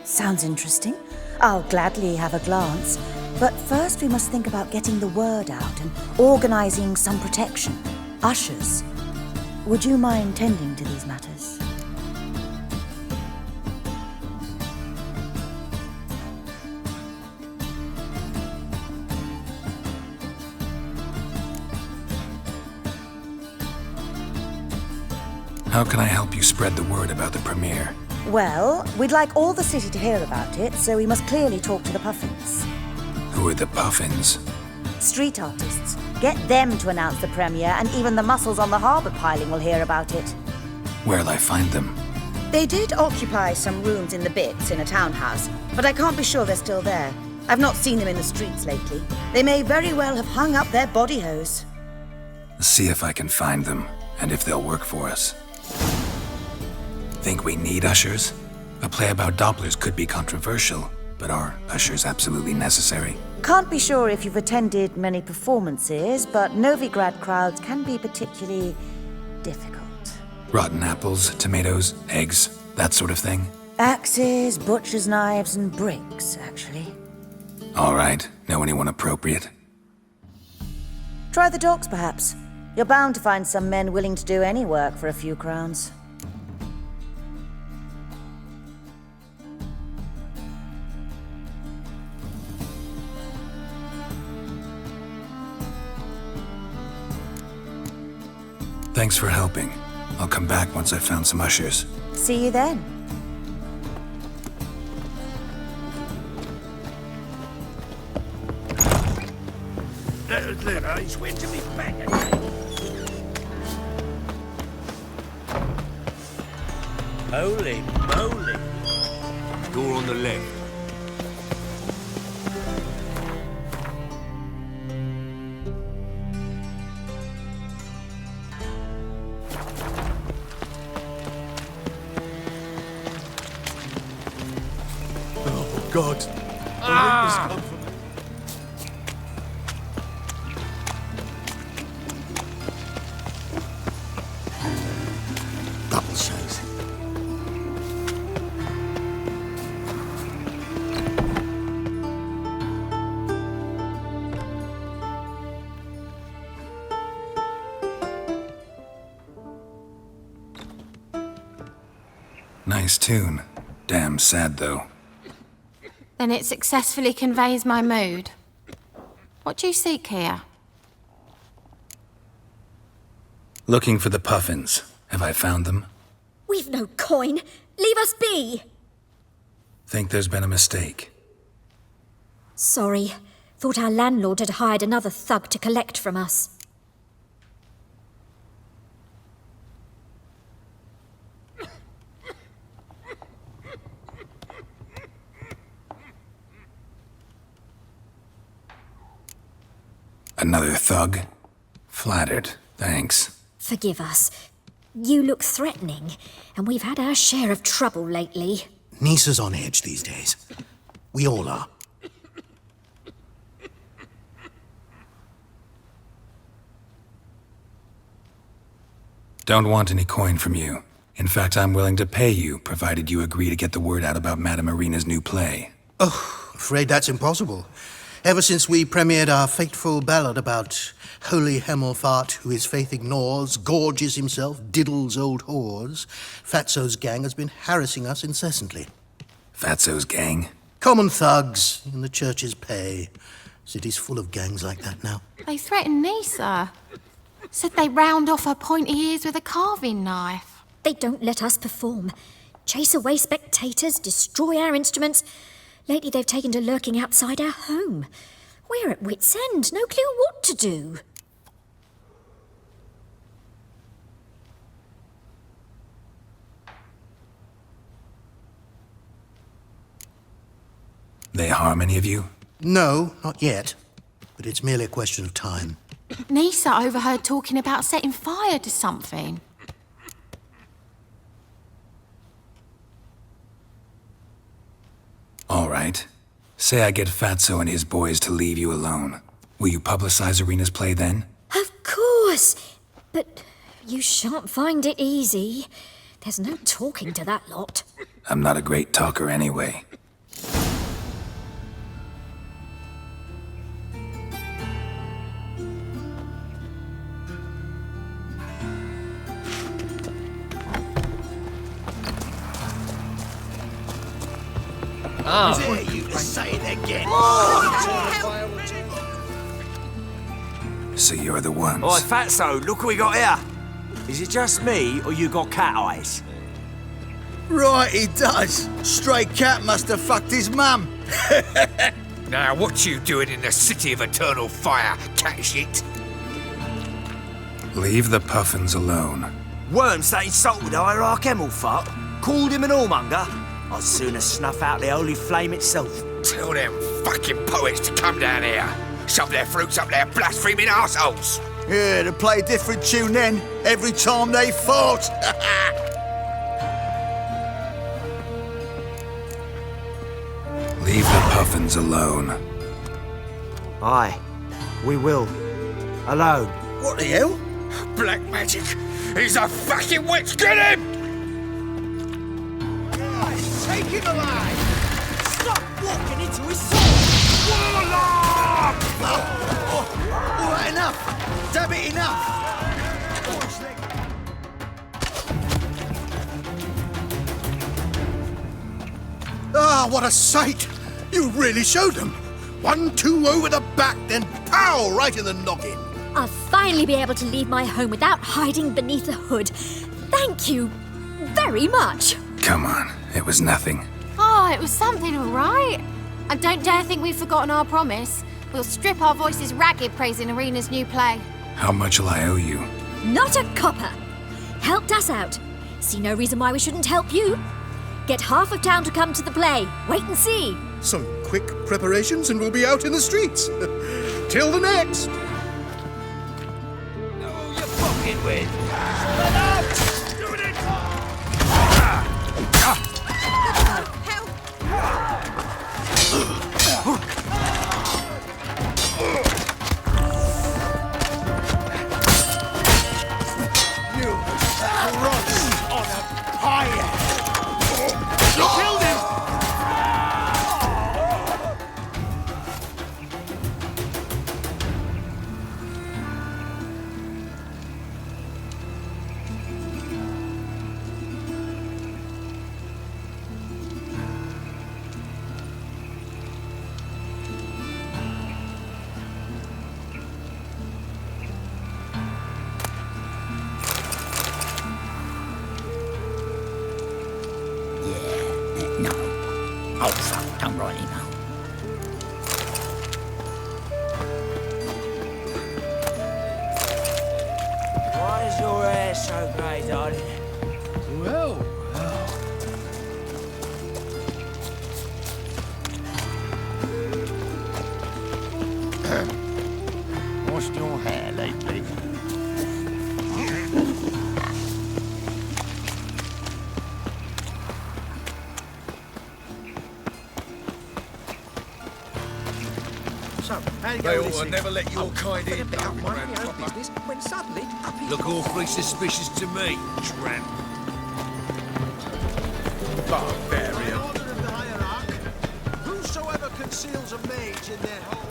Sounds interesting. I'll gladly have a glance. But first we must think about getting the word out and organizing some protection. Ushers. Would you mind tending to these matters? How can I help you spread the word about the premiere? Well, we'd like all the city to hear about it, so we must clearly talk to the Puffins. Who are the Puffins? Street artists. Get them to announce the premiere, and even the muscles on the harbour piling will hear about it. Where'll I find them? They did occupy some rooms in the Bits in a townhouse, but I can't be sure they're still there. I've not seen them in the streets lately. They may very well have hung up their body hose. See if I can find them, and if they'll work for us. Think we need ushers? A play about Dopplers could be controversial, but are ushers absolutely necessary? Can't be sure if you've attended many performances, but Novigrad crowds can be particularly difficult. Rotten apples, tomatoes, eggs, that sort of thing? Axes, butcher's knives, and bricks, actually. All right. Know anyone appropriate? Try the docks, perhaps. You're bound to find some men willing to do any work for a few crowns. Thanks for helping. I'll come back once I've found some ushers. See you then. He's went to me back again. Holy moly. Door on the left. Oh, God. Double shows. Nice tune. Damn sad, though. Then it successfully conveys my mood. What do you seek here? Looking for the puffins. Have I found them? We've no coin. Leave us be. Think there's been a mistake. Sorry. Thought our landlord had hired another thug to collect from us. Another thug? Flattered. Thanks. Forgive us. You look threatening, and we've had our share of trouble lately. Nisa's on edge these days. We all are. Don't want any coin from you. In fact, I'm willing to pay you, provided you agree to get the word out about Madame Irina's new play. Oh, afraid that's impossible. Ever since we premiered our fateful ballad about holy Hemelfart who his faith ignores, gorges himself, diddles old whores, Fatso's gang has been harassing us incessantly. Fatso's gang? Common thugs in the church's pay. City's full of gangs like that now. They threatened Nisa. Said they round off her pointy ears with a carving knife. They don't let us perform. Chase away spectators, destroy our instruments. Lately they've taken to lurking outside our home. We're at wit's end, no clue what to do. They harm any of you? No, not yet. But it's merely a question of time. Nisa overheard talking about setting fire to something. All right. Say I get Fatso and his boys to leave you alone. Will you publicize Irina's play then? Of course. But you shan't find it easy. There's no talking to that lot. I'm not a great talker anyway. Dare you to say it again? So you're the ones. Oi, Fatso, look what we got here. Is it just me, or you got cat eyes? Right, he does. Stray cat must have fucked his mum. Now, what you doing in the city of eternal fire, cat shit? Leave the puffins alone. Worms that insulted Hierarch Hemelfart, called him an whoremonger. I'd sooner snuff out the holy flame itself. Tell them fucking poets to come down here. Shove their fruits up their blaspheming arseholes. Yeah, to play a different tune then, every time they fought. Leave the puffins alone. Aye, we will. Alone. What the hell? Black magic. He's a fucking witch. Get him! him alive! Stop walking into his soul! All right, enough! Damn it, enough! Ah, what a sight! You really showed them. 1-2 over the back, then pow, right in the noggin. I'll finally be able to leave my home without hiding beneath a hood. Thank you very much. Come on, it was nothing. Oh, it was something, all right. And don't dare think we've forgotten our promise. We'll strip our voices ragged praising Arena's new play. How much will I owe you? Not a copper. Helped us out. See no reason why we shouldn't help you. Get half of town to come to the play. Wait and see. Some quick preparations and we'll be out in the streets. Till the next. Who you fucking with? Shut up! Doing it! You crunch on a pyre! You killed him! No. Oh, fuck, don't really know. Why is your hair so grey, darling? Well, Washed your hair lately? so, how you They going ought to never let your kind in. when suddenly up he Look awfully suspicious to me, tramp. Barbarian. Order of the hierarch. Whosoever conceals a mage in their home.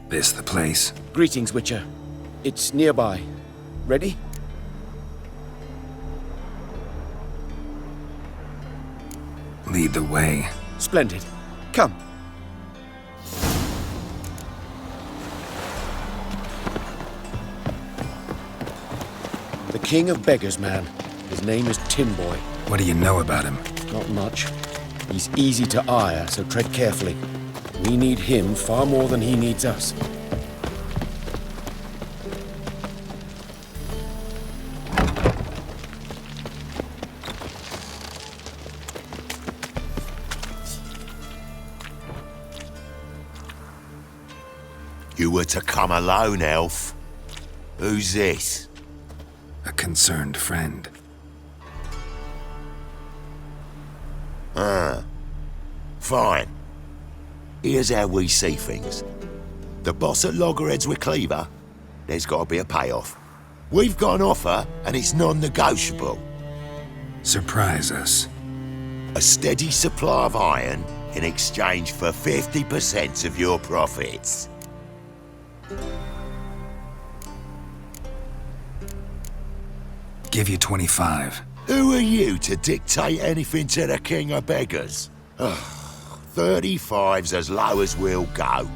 This the place? Greetings, Witcher. It's nearby. Ready? Lead the way. Splendid. Come. The King of Beggars, man. His name is Tinboy. What do you know about him? Not much. He's easy to ire, so tread carefully. We need him far more than he needs us. You were to come alone, elf. Who's this? A concerned friend. Ah. Fine. Here's how we see things. The boss at Loggerheads with Cleaver, there's got to be a payoff. We've got an offer, and it's non-negotiable. Surprise us. A steady supply of iron in exchange for 50% of your profits. Give you 25. Who are you to dictate anything to the King of Beggars? 35's as low as we'll go.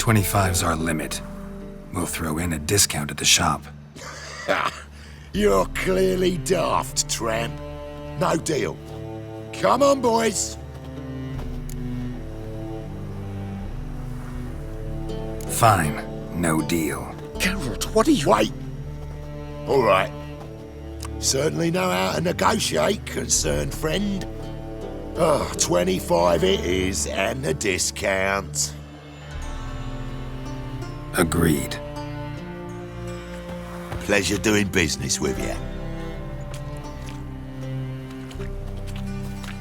$25's our limit. We'll throw in a discount at the shop. You're clearly daft, tramp. No deal. Come on, boys. Fine. No deal. Geralt, what are you... Wait! All right. Certainly know how to negotiate, concerned friend. 25 it is, and the discount. Agreed. Pleasure doing business with you.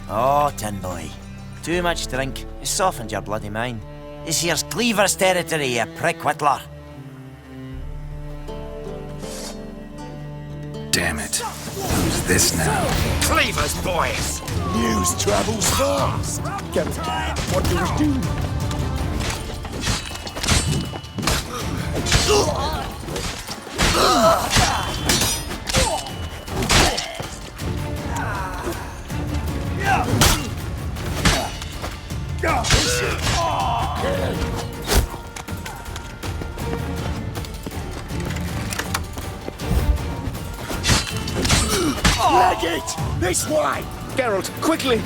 Oh, Tin Boy. Too much drink. You softened your bloody mind. This here's Cleaver's territory, you prick whittler. Damn it. Who's this now? Cleaver's boys! News travels fast! Geralt, what do we do? Leg it! This way! Geralt, quickly!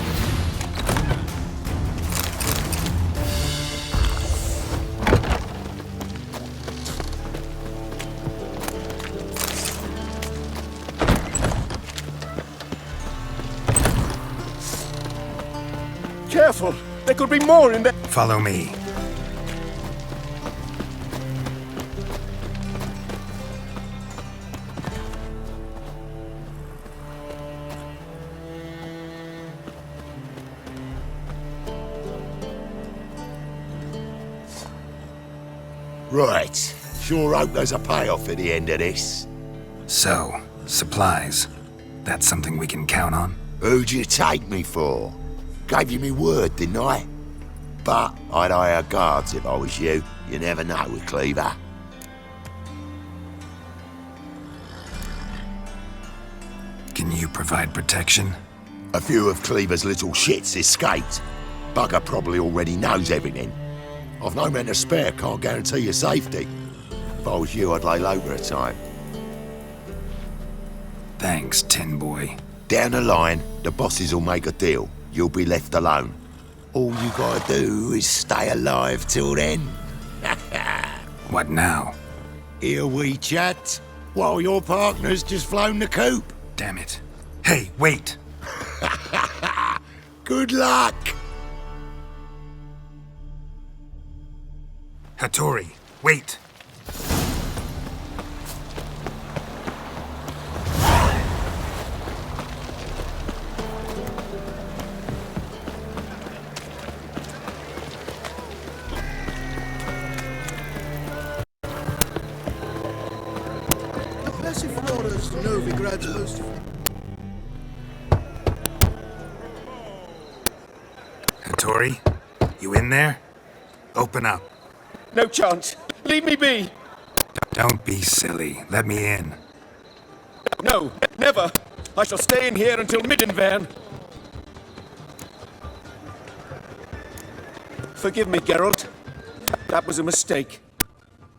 Careful! There could be more in there! Follow me. Right. Sure hope there's a payoff at the end of this. So, supplies. That's something we can count on? Who'd you take me for? Gave you me word, didn't I? But I'd hire guards if I was you. You never know with Cleaver. Can you provide protection? A few of Cleaver's little shits escaped. Bugger probably already knows everything. I've no men to spare, can't guarantee your safety. If I was you, I'd lay low for a time. Thanks, Tin Boy. Down the line, the bosses will make a deal. You'll be left alone. All you gotta do is stay alive till then. What now? Here we chat, while your partner's just flown the coop. Damn it. Hey, wait! Good luck! Hattori, wait! Flores, Novigrad's most... Hattori, you in there? Open up. No chance. Leave me be. Don't be silly. Let me in. No, never. I shall stay in here until Middenvern. Forgive me, Geralt. That was a mistake.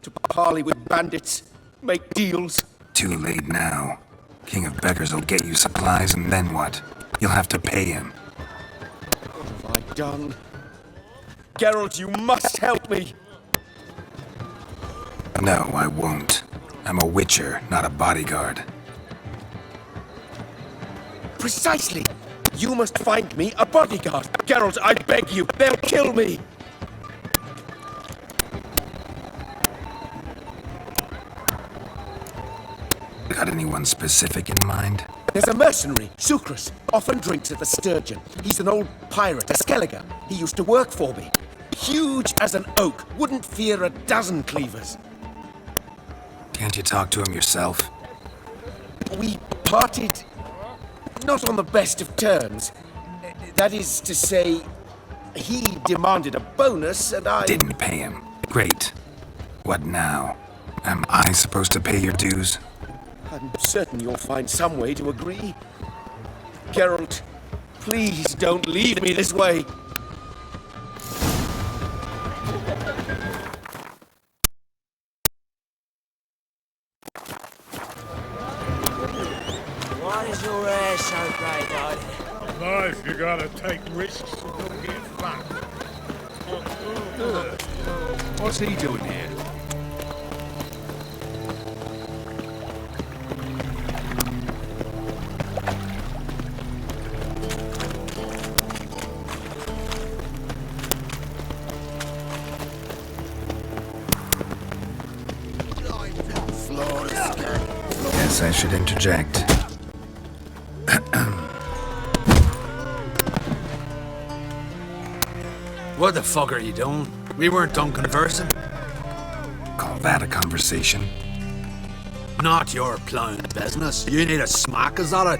To parley with bandits, make deals. Too late now. King of Beggars will get you supplies, and then what? You'll have to pay him. What have I done? Geralt, you must help me. No, I won't. I'm a witcher, not a bodyguard. Precisely. You must find me a bodyguard. Geralt, I beg you. They'll kill me. Got anyone specific in mind? There's a mercenary, Sucrus, often drinks at the Sturgeon. He's an old pirate, a Skelliger. He used to work for me. Huge as an oak, wouldn't fear a dozen cleavers. Can't you talk to him yourself? We parted not on the best of terms. That is to say, he demanded a bonus and I... Didn't pay him. Great. What now? Am I supposed to pay your dues? I'm certain you'll find some way to agree. Geralt, please don't leave me this way. You gotta take risks to get fat. What's he doing here? Guess I should interject. What the fuck are you doing? We weren't done conversing. Call that a conversation? Not your plowing business. You need a smack, is that it?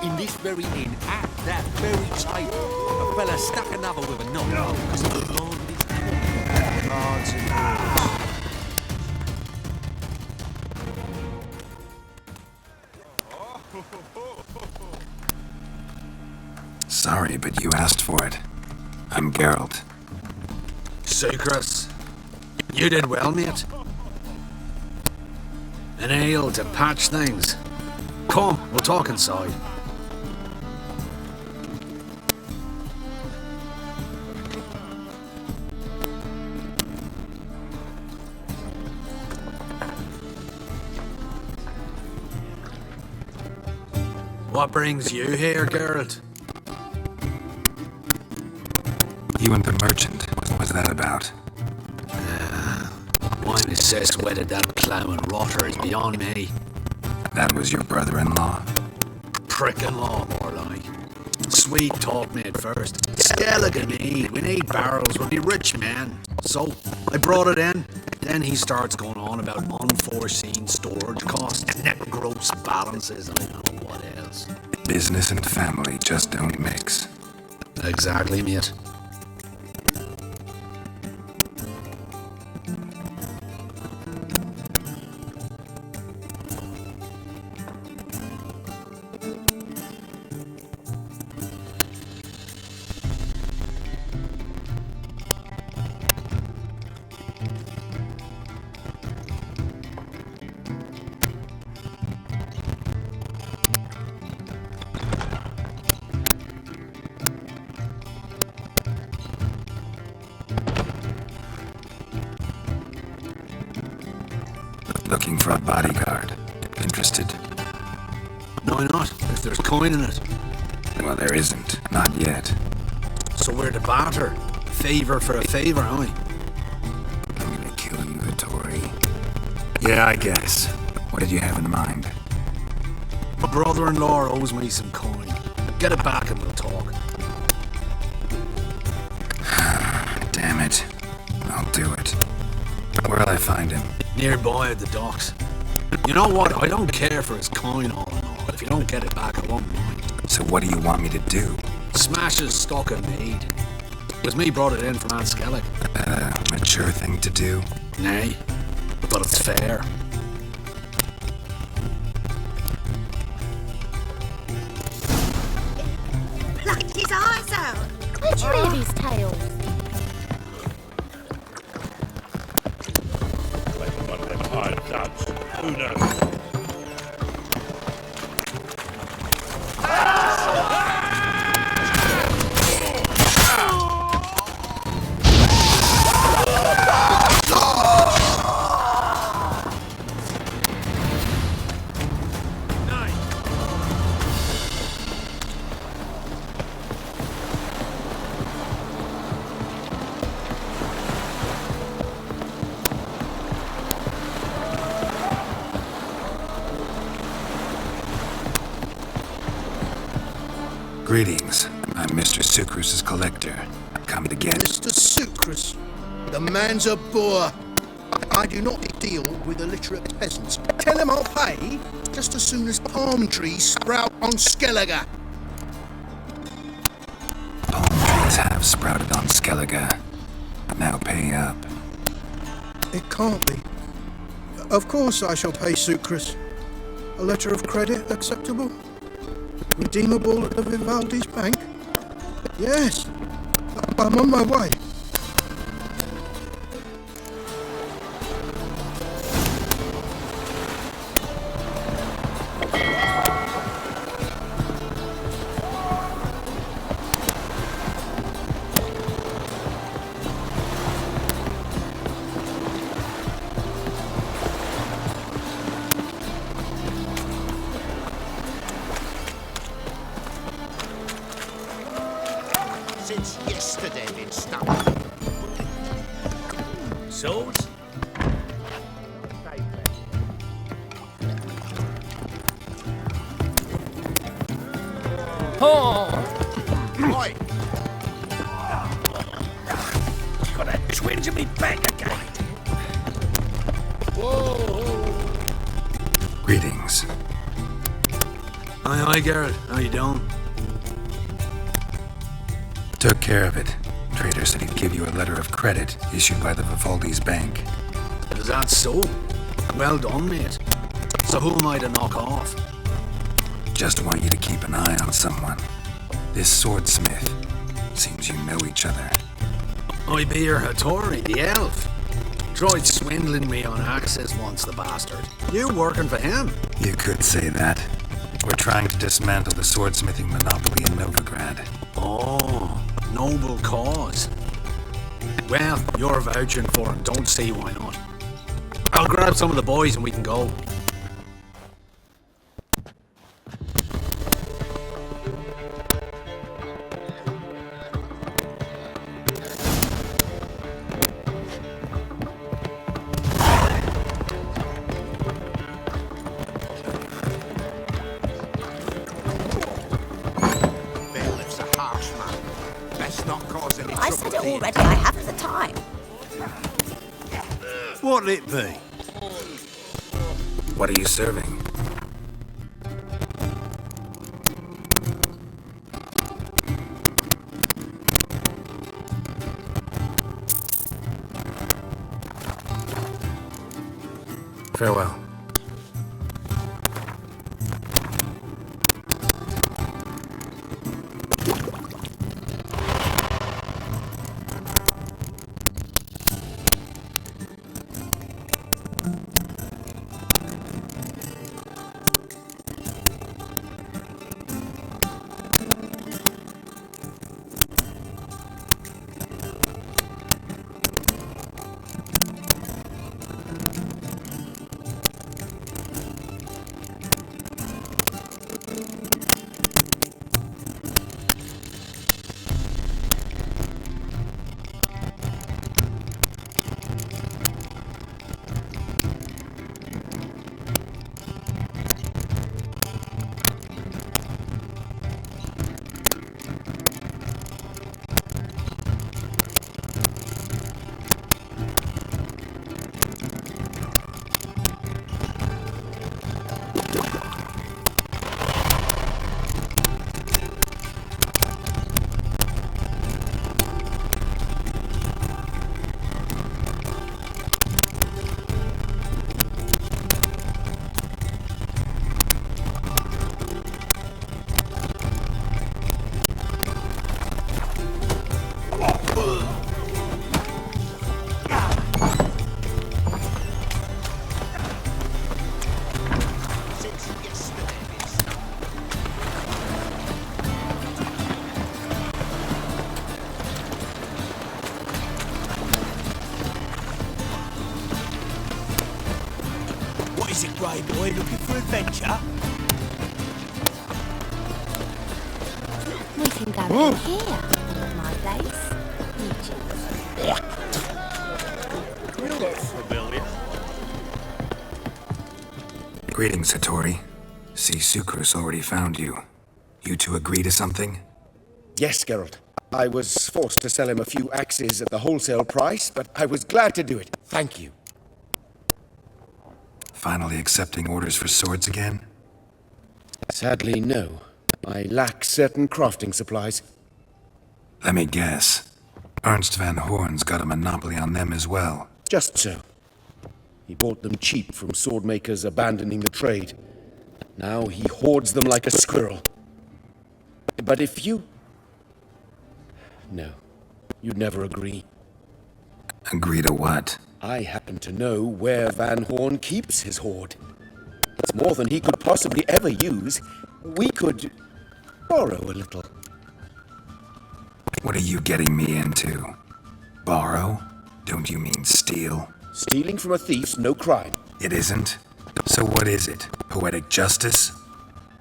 In this very inn, at that very table, a fella stuck another with a knife because of the Lord with his cards and Sorry, but you asked for it. I'm Geralt. Sucrus, you did well, mate. An ale to patch things. Come, we'll talk inside. What brings you here, Geralt? You and the merchant. What was that about? Why Miss wedded that ploughing rotter is beyond me. That was your brother-in-law? Prick-in-law, more like. Sweet talk me at first. Skellig we need barrels, we'll be rich men. So, I brought it in. Then he starts going on about unforeseen storage costs, net gross balances, and I don't know what else. Business and family just don't mix. Exactly, mate. Looking for a bodyguard. Interested? Why not, if there's coin in it? Well, there isn't. Not yet. So we're to barter. Favor for a favor, aren't we? I'm gonna kill you, Vittori. Yeah, I guess. What did you have in mind? My brother-in-law owes me some coin. Get it back and we'll talk. Damn it. I'll do it. Where'll I find him? Nearby at the docks. You know what? I don't care for his coin all in all. If you don't get it back, I won't mind. So what do you want me to do? Smash his stock of mead. It was me brought it in from Aunt Skellig. Mature thing to do? Nay, but it's fair. Plucked his eyes out. Where'd you hear these tales? Who knows? Greetings. I'm Mr. Sucrus's collector. I'm coming to get... Mr. Sucrus, the man's a boor. I do not deal with illiterate peasants. Tell him I'll pay just as soon as palm trees sprout on Skellige. Palm trees have sprouted on Skellige. Now pay up. It can't be. Of course I shall pay Sucrus. A letter of credit acceptable? Redeemable at Vivaldi's bank? Yes. I'm on my way. Since yesterday been stuck. Swords? Oh! Oi! Got a twinge of me back again. Whoa! Greetings. Aye, Garrett. How you doing? Took care of it. Trader said he'd give you a letter of credit issued by the Vivaldi's bank. Is that so? Well done, mate. So who am I to knock off? Just want you to keep an eye on someone. This swordsmith. Seems you know each other. I be your Hattori, the elf. Tried swindling me on access once, the bastard. You working for him? You could say that. We're trying to dismantle the swordsmithing monopoly in Novigrad. Oh, noble cause. Well, you're vouching for him. Don't see why not. I'll grab some of the boys and we can go. Bailiff's a harsh man. Best not cause any trouble. I said it already, I haven't the time. What'll it be? What are you serving? Farewell. What is it, Grey Boy? Looking for adventure? We can go in here. My place. You look familiar. Greetings, Hattori. See, Sucrus already found you. You two agree to something? Yes, Geralt. I was forced to sell him a few axes at the wholesale price, but I was glad to do it. Thank you. Finally accepting orders for swords again? Sadly, no. I lack certain crafting supplies. Let me guess. Ernst van Horn's got a monopoly on them as well. Just so. He bought them cheap from sword makers abandoning the trade. Now he hoards them like a squirrel. But if you... No. You'd never agree. Agree to what? I happen to know where Van Horn keeps his hoard. It's more than he could possibly ever use. We could borrow a little. What are you getting me into? Borrow? Don't you mean steal? Stealing from a thief's no crime. It isn't? So what is it? Poetic justice?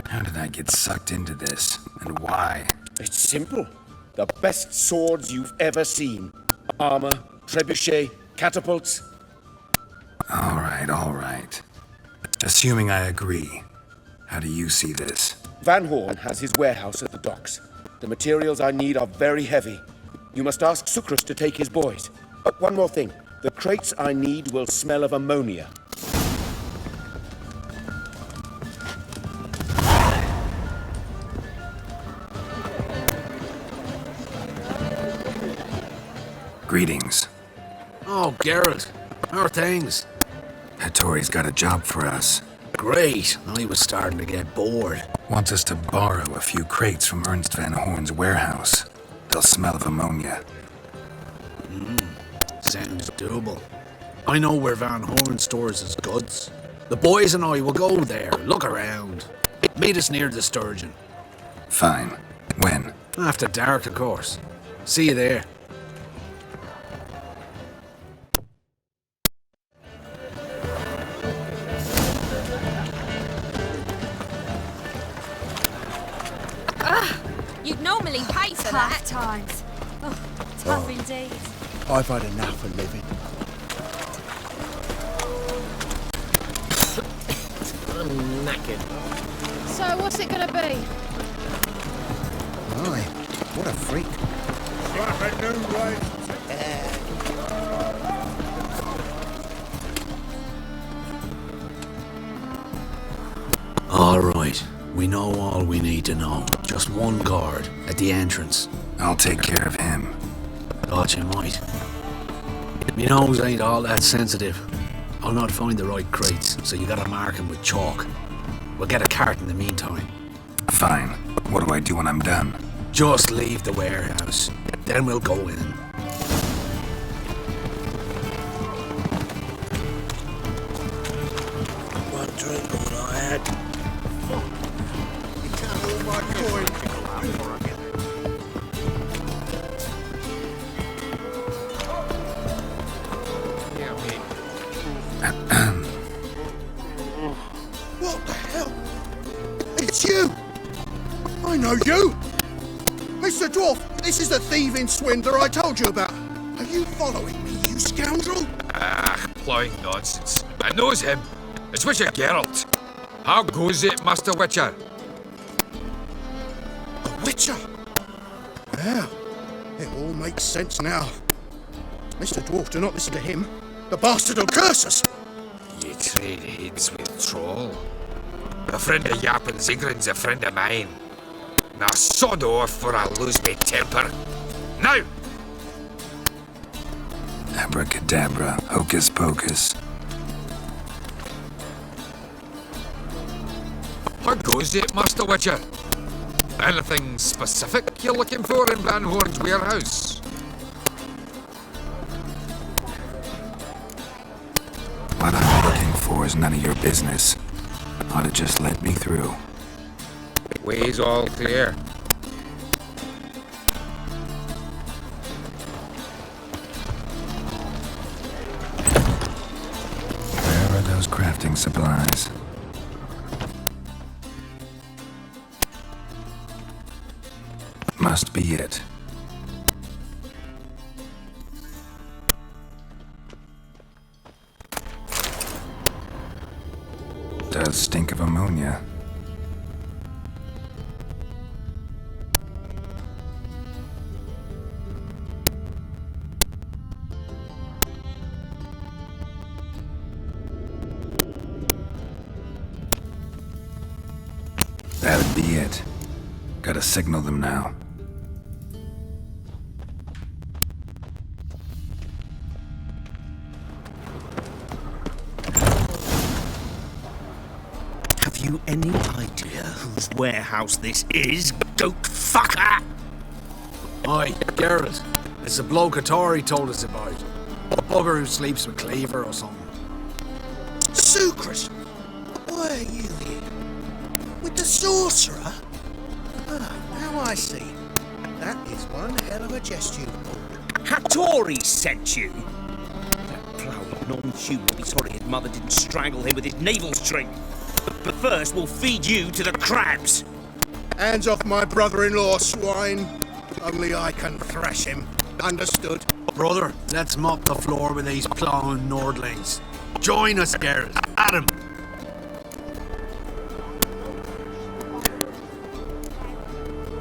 How did I get sucked into this? And why? It's simple. The best swords you've ever seen. Armor, trebuchet, catapults. All right. Assuming I agree, how do you see this? Van Horn has his warehouse at the docks. The materials I need are very heavy. You must ask Sucrus to take his boys. One more thing. The crates I need will smell of ammonia. Greetings. Oh, Geralt. How are things? Hattori's got a job for us. Great. I was starting to get bored. Wants us to borrow a few crates from Ernst Van Horn's warehouse. They'll smell of ammonia. Sounds doable. I know where Van Horn stores his goods. The boys and I will go there, look around. Meet us near the Sturgeon. Fine. When? After dark, of course. See you there. You'd normally pay for that. Times. Oh, tough indeed. I've had enough of living. I'm knackered. So, what's it gonna be? My, what a freak. All right. We know all we need to know. Just one guard at the entrance. I'll take care of him. Thought you might. Me nose ain't all that sensitive. I'll not find the right crates, so you gotta mark them with chalk. We'll get a cart in the meantime. Fine. What do I do when I'm done? Just leave the warehouse. Then we'll go in. One drink all I had. What the hell? It's you! I know you! Mr. Dwarf, this is the thieving swindler I told you about. Are you following me, you scoundrel? Ploughing nonsense. I knows him. It's Witcher Geralt. How goes it, Master Witcher? A witcher? Well, it all makes sense now. Mr. Dwarf, do not listen to him. The bastard will curse us. You trade heads with Troll. A friend of Yap and Zigrin's a friend of mine. Now sod off or I'll lose my temper. Now! Abracadabra, hocus pocus. How goes it, Master Witcher? Anything specific you're looking for in Van Horn's warehouse? What I'm looking for is none of your business. Ought to just let me through. Way's all clear. Where are those crafting supplies? Must be it. Does stink of ammonia. That'd be it. Gotta signal them now. Have you any idea whose warehouse this is, goat fucker? Aye, Geralt. It's the bloke Atari told us about. A bugger who sleeps with Cleaver or something. Sucrus! Why are you here? With the sorcerer? Ah, now I see. That is one hell of a jest you've pulled. Hattori sent you? That ploughing non-human will be sorry his mother didn't strangle him with his navel string. But first, we'll feed you to the crabs. Hands off my brother-in-law, swine. Only I can thrash him. Understood? Brother, let's mop the floor with these ploughing Nordlings. Join us, Geralt. Adam.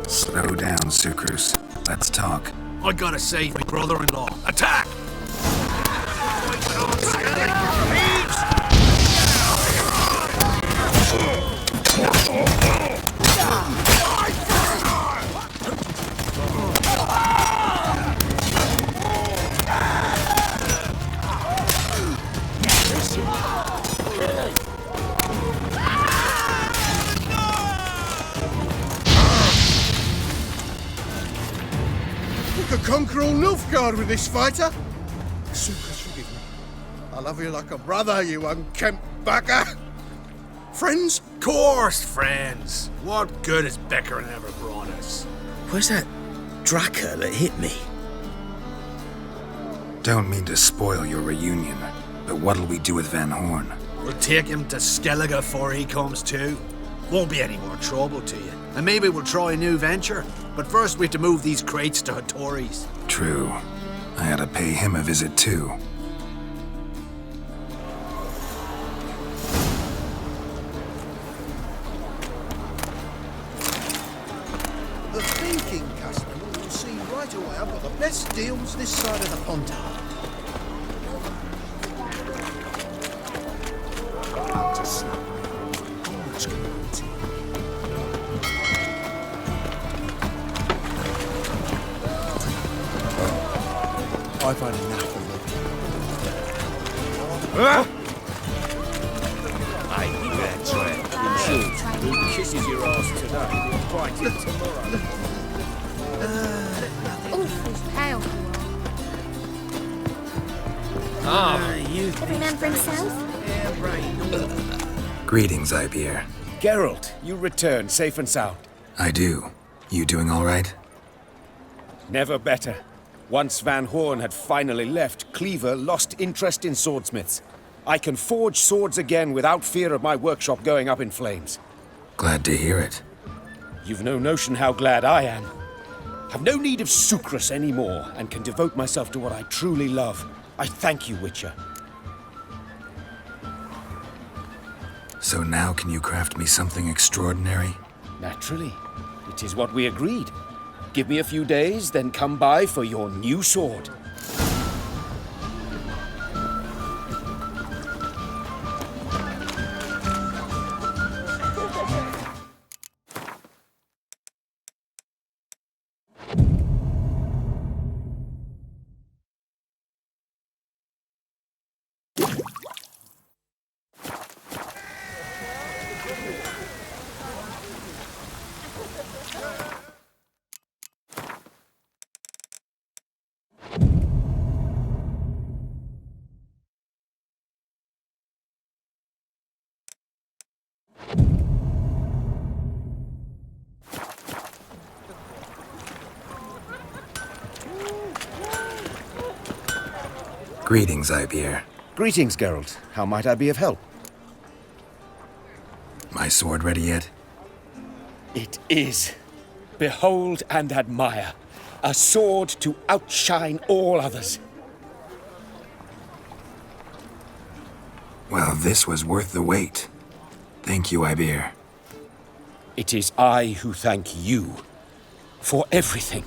Slow down, Sucrus. Let's talk. I gotta save my brother-in-law. Attack! We could conquer all Nilfgaard with this fighter. Sucrus, forgive me. I love you like a brother, you unkempt bugger. Friends? Course, friends. What good has Beckering ever brought us? Where's that Draca that hit me? Don't mean to spoil your reunion, but what'll we do with Van Horn? We'll take him to Skellige before he comes too. Won't be any more trouble to you. And maybe we'll try a new venture. But first we have to move these crates to Hattori's. True. I had to pay him a visit too. The thinking customer will see right away I've got the best deals this side of the pond. I've had enough of I think that's right. In short, who kisses your ass today will fight it tomorrow. Awful pale. Every man for himself? Greetings, Ibeer. Geralt, you return safe and sound. I do. You doing all right? Never better. Once Van Horn had finally left, Cleaver lost interest in swordsmiths. I can forge swords again without fear of my workshop going up in flames. Glad to hear it. You've no notion how glad I am. I've no need of Sucrus anymore, and can devote myself to what I truly love. I thank you, Witcher. So now can you craft me something extraordinary? Naturally. It is what we agreed. Give me a few days, then come by for your new sword. Greetings, Ibeer. Greetings, Geralt. How might I be of help? My sword ready yet? It is. Behold and admire. A sword to outshine all others. Well, this was worth the wait. Thank you, Ibeer. It is I who thank you for everything.